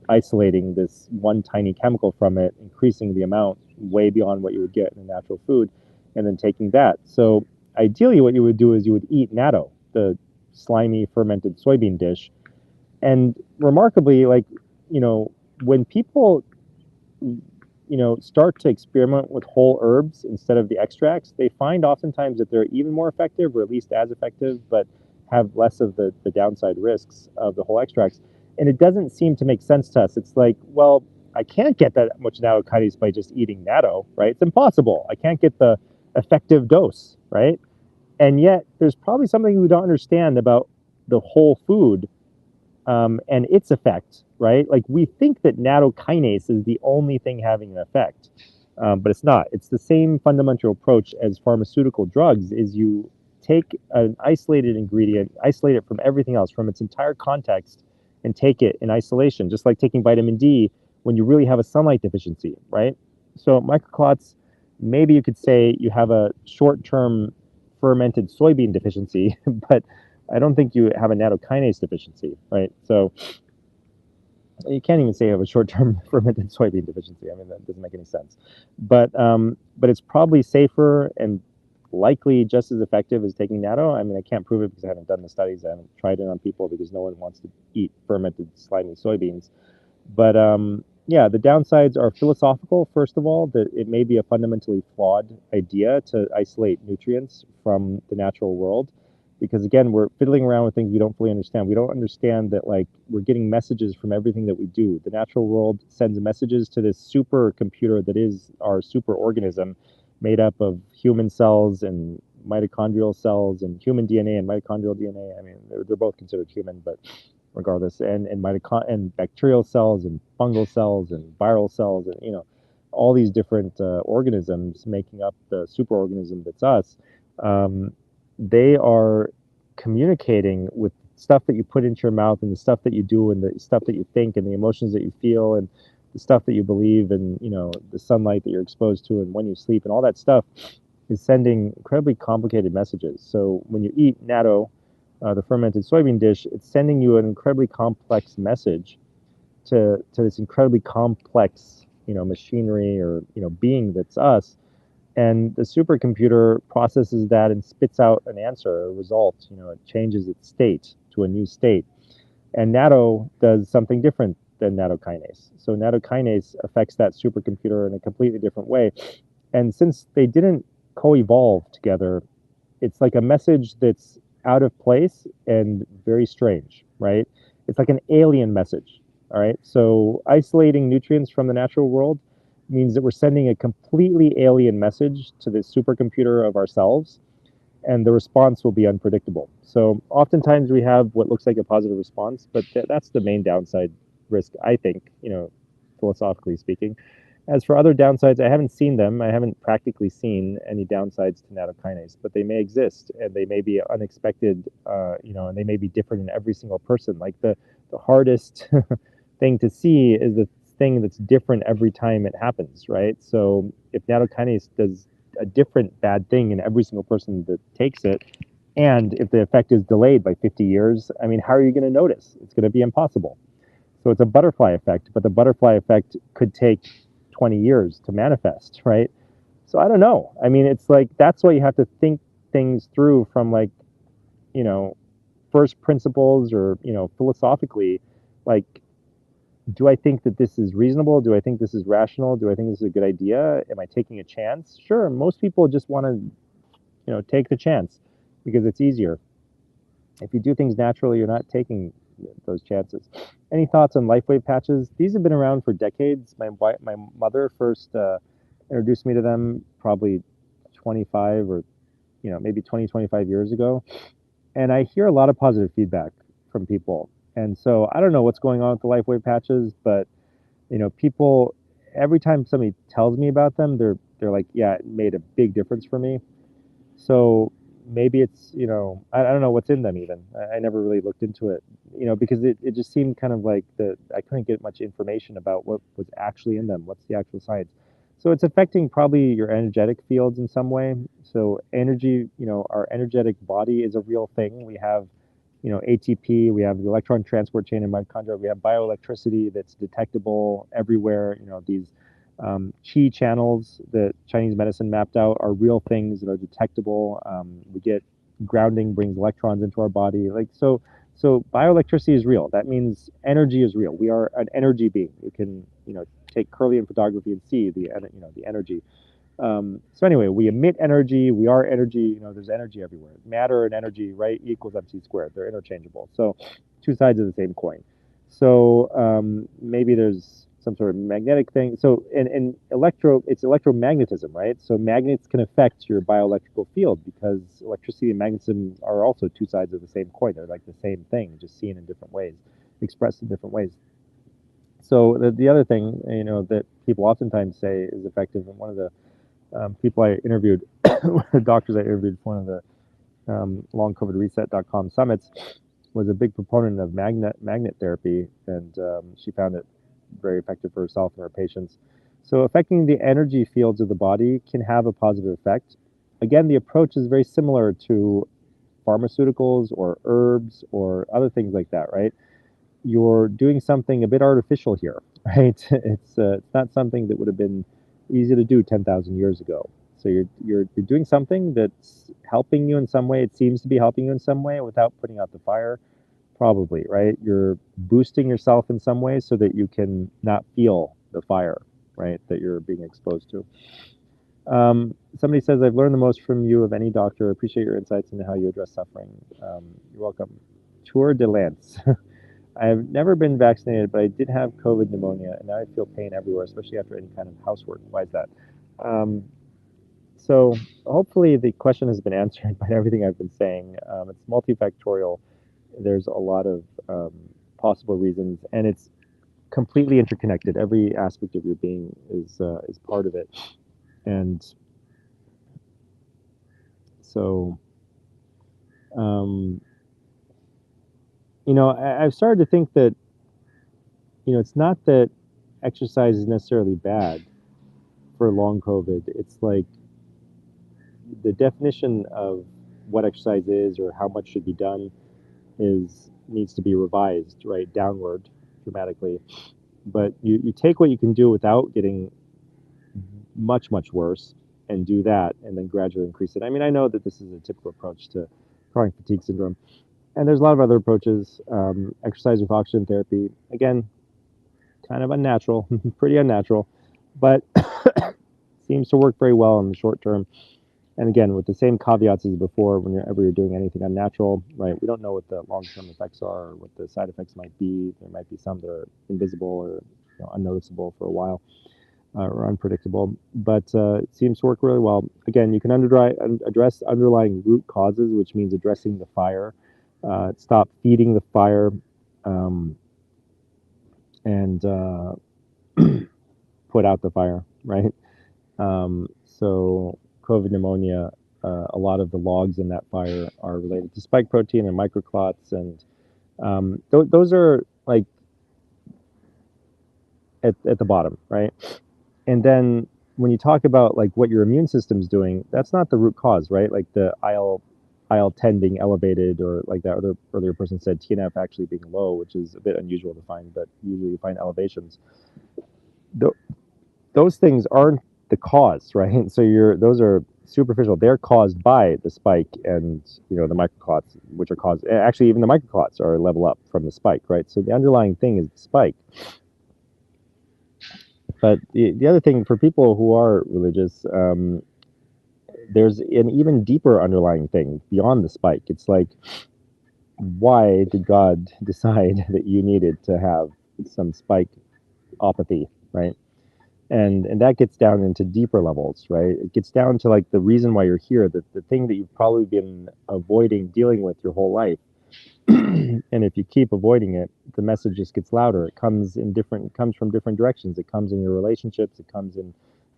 isolating this one tiny chemical from it, increasing the amount way beyond what you would get in a natural food, and then taking that. So ideally what you would do is you would eat natto, the slimy fermented soybean dish. And remarkably, like, when people, start to experiment with whole herbs instead of the extracts, they find oftentimes that they're even more effective, or at least as effective, but have less of the downside risks of the whole extracts. And it doesn't seem to make sense to us. It's like, well, I can't get that much nattokinase by just eating natto, right? It's impossible. I can't get the effective dose, right? And yet there's probably something we don't understand about the whole food and its effect, right? Like, we think that nattokinase is the only thing having an effect, but it's not. It's the same fundamental approach as pharmaceutical drugs. Is you take an isolated ingredient, isolate it from everything else, from its entire context, and take it in isolation, just like taking vitamin D when you really have a sunlight deficiency, right? So microclots, maybe you could say you have a short-term fermented soybean deficiency, but I don't think you have a nattokinase deficiency, right? So you can't even say you have a short-term fermented soybean deficiency. I mean, that doesn't make any sense. But it's probably safer and likely just as effective as taking natto. I mean, I can't prove it because I haven't done the studies. I haven't tried it on people because no one wants to eat fermented slimy soybeans. But yeah, the downsides are philosophical. First of all, that it may be a fundamentally flawed idea to isolate nutrients from the natural world, because again, we're fiddling around with things we don't fully understand. We don't understand that, like, we're getting messages from everything that we do. The natural world sends messages to this super computer that is our super organism, made up of human cells and mitochondrial cells and human DNA and mitochondrial DNA. I mean, they're both considered human, but regardless, and bacterial cells and fungal cells and viral cells, and all these different organisms making up the superorganism that's us. They are communicating with stuff that you put into your mouth and the stuff that you do and the stuff that you think and the emotions that you feel and the stuff that you believe and the sunlight that you're exposed to and when you sleep and all that stuff is sending incredibly complicated messages. So when you eat natto, the fermented soybean dish, it's sending you an incredibly complex message to this incredibly complex machinery or being that's us, and the supercomputer processes that and spits out an answer, a result. It changes its state to a new state. And natto does something different than nattokinase. So nattokinase affects that supercomputer in a completely different way. And since they didn't co-evolve together, it's like a message that's out of place and very strange, right? It's like an alien message. All right. So isolating nutrients from the natural world means that we're sending a completely alien message to the supercomputer of ourselves, and the response will be unpredictable. So oftentimes we have what looks like a positive response, but that's the main downside risk, I think, philosophically speaking. As for other downsides, I haven't seen them. I haven't practically seen any downsides to nattokinase, but they may exist and they may be unexpected, and they may be different in every single person. Like the hardest thing to see is the thing that's different every time it happens, right? So if nattokinase does a different bad thing in every single person that takes it, and if the effect is delayed by 50 years, I mean, how are you going to notice? It's going to be impossible. So it's a butterfly effect, but the butterfly effect could take 20 years to manifest, right? So I don't know. I mean, it's like that's why you have to think things through from like, you know, first principles or, philosophically, like, do I think that this is reasonable? Do I think this is rational? Do I think this is a good idea? Am I taking a chance? Sure, most people just want to, take the chance because it's easier. If you do things naturally, you're not taking those chances. Any thoughts on LifeWave patches? These have been around for decades. My mother first introduced me to them probably 25 or maybe 20, 25 years ago. And I hear a lot of positive feedback from people. And so I don't know what's going on with the LifeWave patches, but people, every time somebody tells me about them, they're like, yeah, it made a big difference for me. So maybe it's, I don't know what's in them even. I never really looked into it, because it just seemed kind of like I couldn't get much information about what was actually in them. What's the actual science? So it's affecting probably your energetic fields in some way. So energy, our energetic body is a real thing. We have, ATP, we have the electron transport chain in mitochondria, we have bioelectricity that's detectable everywhere. These chi channels that Chinese medicine mapped out are real things that are detectable. We get grounding brings electrons into our body. So bioelectricity is real. That means energy is real. We are an energy being. You can, take Kirlian photography and see the energy. So anyway, we emit energy. We are energy. There's energy everywhere. Matter and energy, right, equals MC squared. They're interchangeable. So two sides of the same coin. So maybe there's some sort of magnetic thing. So in it's electromagnetism, right? So magnets can affect your bioelectrical field because electricity and magnetism are also two sides of the same coin. They're like the same thing, just seen in different ways, expressed in different ways. So the other thing, that people oftentimes say is effective, and one of the people I interviewed, the doctors I interviewed for one of the longcovidreset.com summits, was a big proponent of magnet therapy, and she found it very effective for herself and her patients. So affecting the energy fields of the body can have a positive effect. Again, the approach is very similar to pharmaceuticals or herbs or other things like that, right? You're doing something a bit artificial here, right? It's not something that would have been easy to do 10,000 years ago. So you're doing something that's helping you in some way. It seems to be helping you in some way without putting out the fire, probably, right? You're boosting yourself in some way so that you can not feel the fire, right, that you're being exposed to. Somebody says, I've learned the most from you of any doctor. I appreciate your insights into how you address suffering. You're welcome. Tour de Lance. I have never been vaccinated, but I did have COVID pneumonia, and now I feel pain everywhere, especially after any kind of housework. Why is that? So hopefully the question has been answered by everything I've been saying. It's multifactorial. There's a lot of possible reasons, and it's completely interconnected. Every aspect of your being is part of it, and so I've started to think that, it's not that exercise is necessarily bad for long COVID. It's like the definition of what exercise is or how much should be done is needs to be revised, right, downward dramatically. But you take what you can do without getting much, much worse and do that and then gradually increase it. I mean, I know that this is a typical approach to chronic fatigue syndrome. And there's a lot of other approaches. Exercise with oxygen therapy, again, kind of unnatural, pretty unnatural, but seems to work very well in the short term. And again, with the same caveats as before, whenever you're doing anything unnatural, right? We don't know what the long-term effects are, or what the side effects might be. There might be some that are invisible or unnoticeable for a while, or unpredictable. But it seems to work really well. Again, you can address underlying root causes, which means addressing the fire. Stop feeding the fire, and put out the fire, right? So COVID pneumonia, a lot of the logs in that fire are related to spike protein and microclots, and those are like at the bottom, right? And then when you talk about like what your immune system's doing, that's not the root cause, right? Like the IL-10 being elevated, or like that other earlier person said, TNF actually being low, which is a bit unusual to find, but usually you find elevations. Those things aren't the cause, right? So those are superficial. They're caused by the spike and the microclots, which are caused. Actually, even the microclots are level up from the spike, right? So the underlying thing is the spike. But the other thing for people who are religious, there's an even deeper underlying thing beyond the spike. It's like, why did God decide that you needed to have some spike opathy, right? And that gets down into deeper levels, right? It gets down to like the reason why you're here, the thing that you've probably been avoiding dealing with your whole life. And if you keep avoiding it, the message just gets louder. It comes from different directions. It comes in your relationships. It comes in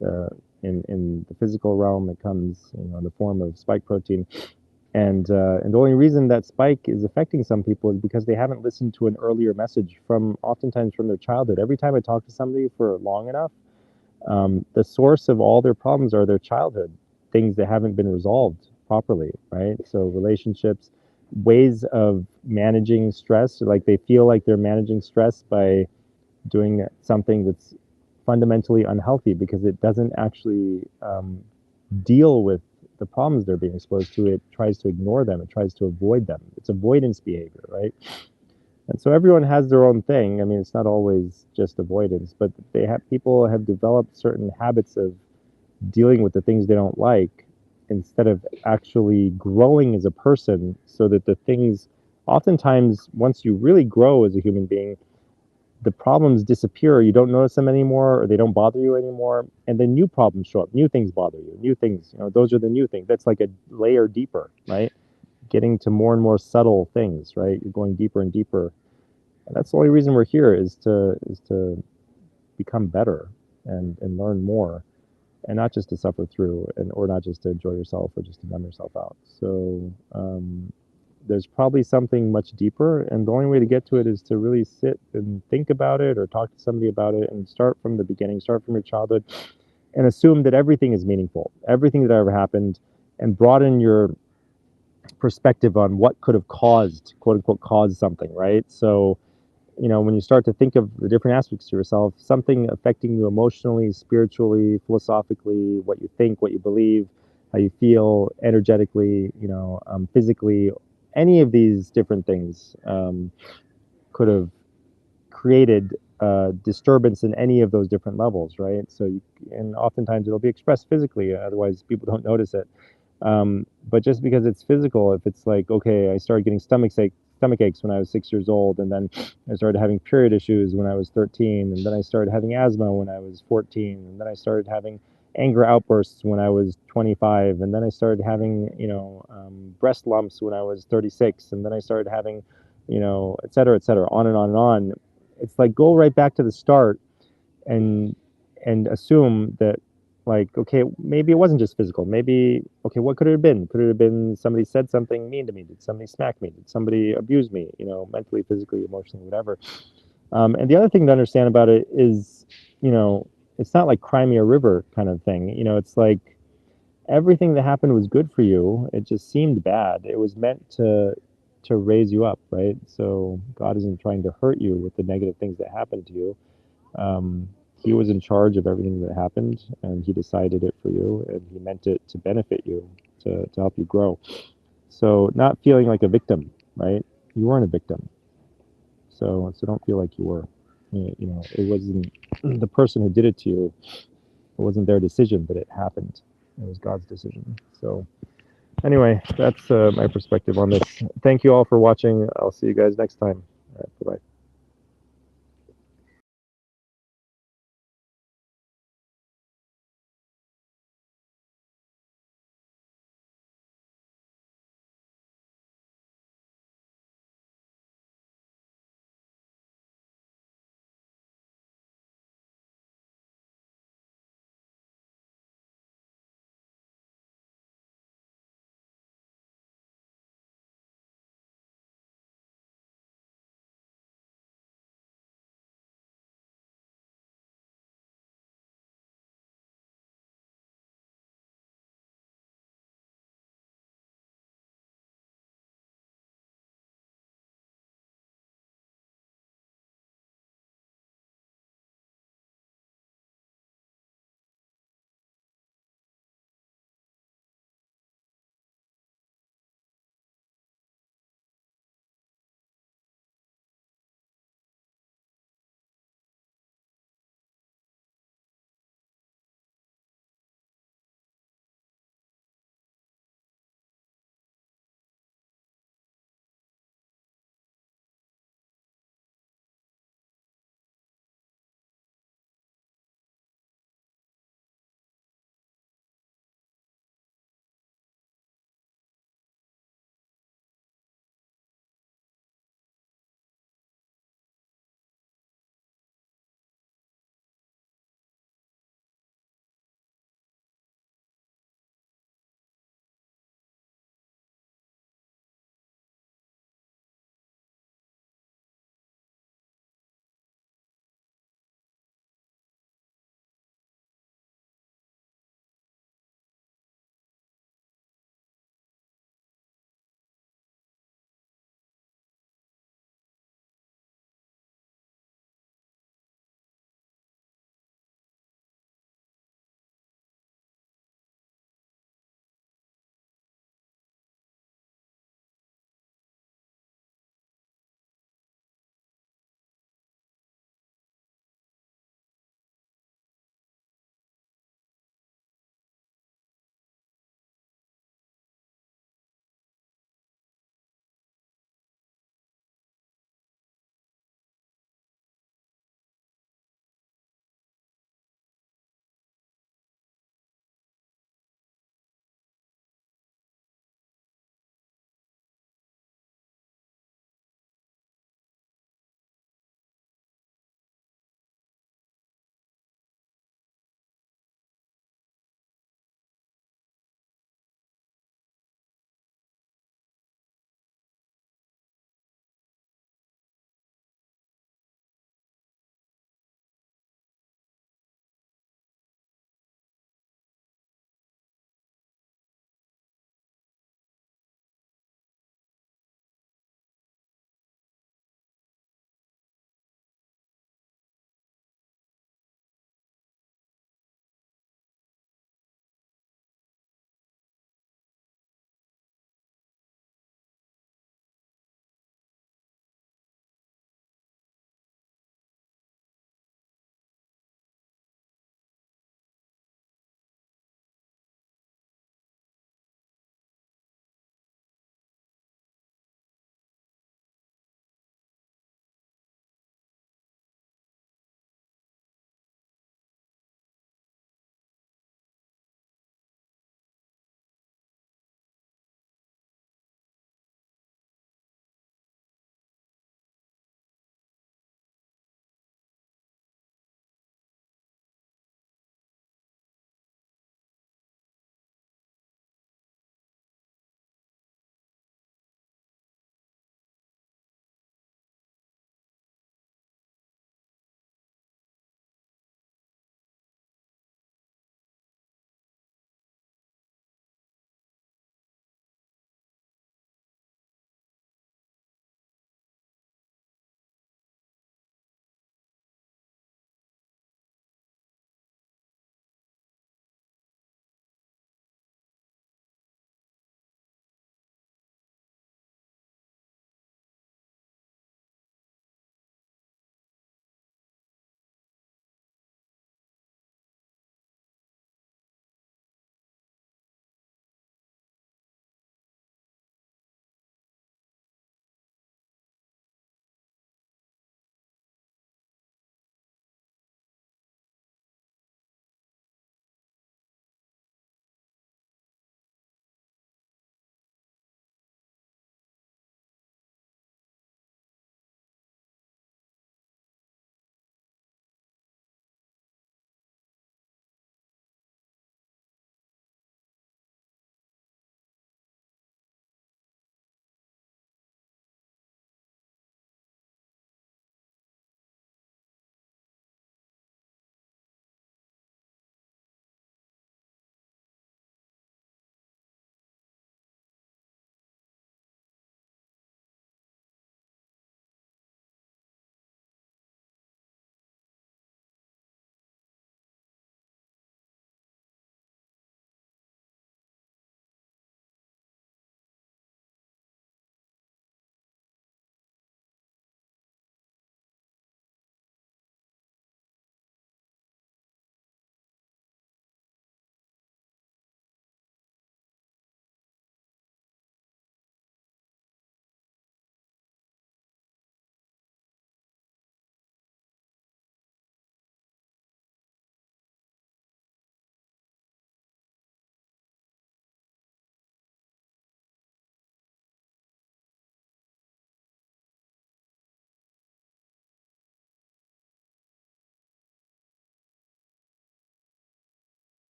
the physical realm. It comes in the form of spike protein. And the only reason that spike is affecting some people is because they haven't listened to an earlier message oftentimes from their childhood. Every time I talk to somebody for long enough, the source of all their problems are their childhood, things that haven't been resolved properly, right? So relationships, ways of managing stress, like they feel like they're managing stress by doing something that's fundamentally unhealthy because it doesn't actually deal with the problems they're being exposed to. It tries to ignore them. It tries to avoid them. It's avoidance behavior, right? And so everyone has their own thing. I mean, it's not always just avoidance, but people have developed certain habits of dealing with the things they don't like instead of actually growing as a person, so that the things, oftentimes, once you really grow as a human being, the problems disappear. You don't notice them anymore, or they don't bother you anymore. And then new problems show up. New things bother you. New things, those are the new things. That's like a layer deeper, right? Getting to more and more subtle things, right? You're going deeper and deeper. And that's the only reason we're here, is to become better and learn more, and not just to suffer through, or not just to enjoy yourself or just to numb yourself out. So there's probably something much deeper, and the only way to get to it is to really sit and think about it, or talk to somebody about it, and start from the beginning, start from your childhood, and assume that everything is meaningful, everything that ever happened, and broaden your perspective on what could have caused, quote unquote, caused something, right? So when you start to think of the different aspects to yourself, something affecting you emotionally, spiritually, philosophically, what you think, what you believe, how you feel energetically, physically, any of these different things could have created disturbance in any of those different levels, right? And oftentimes it'll be expressed physically, otherwise people don't notice it. But just because it's physical, if it's like, okay, I started getting stomach aches when I was 6 years old, and then I started having period issues when I was 13, and then I started having asthma when I was 14, and then I started having anger outbursts when I was 25, and then I started having, breast lumps when I was 36, and then I started having, et cetera, on and on and on. It's like, go right back to the start and assume that, like, okay, maybe it wasn't just physical. Maybe, okay, what could it have been? Could it have been somebody said something mean to me? Did somebody smack me? Did somebody abuse me? You know, mentally, physically, emotionally, whatever. And the other thing to understand about it is, you know, it's not like cry me a river kind of thing. You know, it's like everything that happened was good for you. It just seemed bad. It was meant to raise you up, right? So God isn't trying to hurt you with the negative things that happened to you. He was in charge of everything that happened, and he decided it for you, and he meant it to benefit you, to help you grow. So not feeling like a victim, right? You weren't a victim. So don't feel like you were. You know, it wasn't the person who did it to you. It wasn't their decision, but it happened. It was God's decision. So anyway, that's my perspective on this. Thank you all for watching. I'll see you guys next time. All right, bye-bye.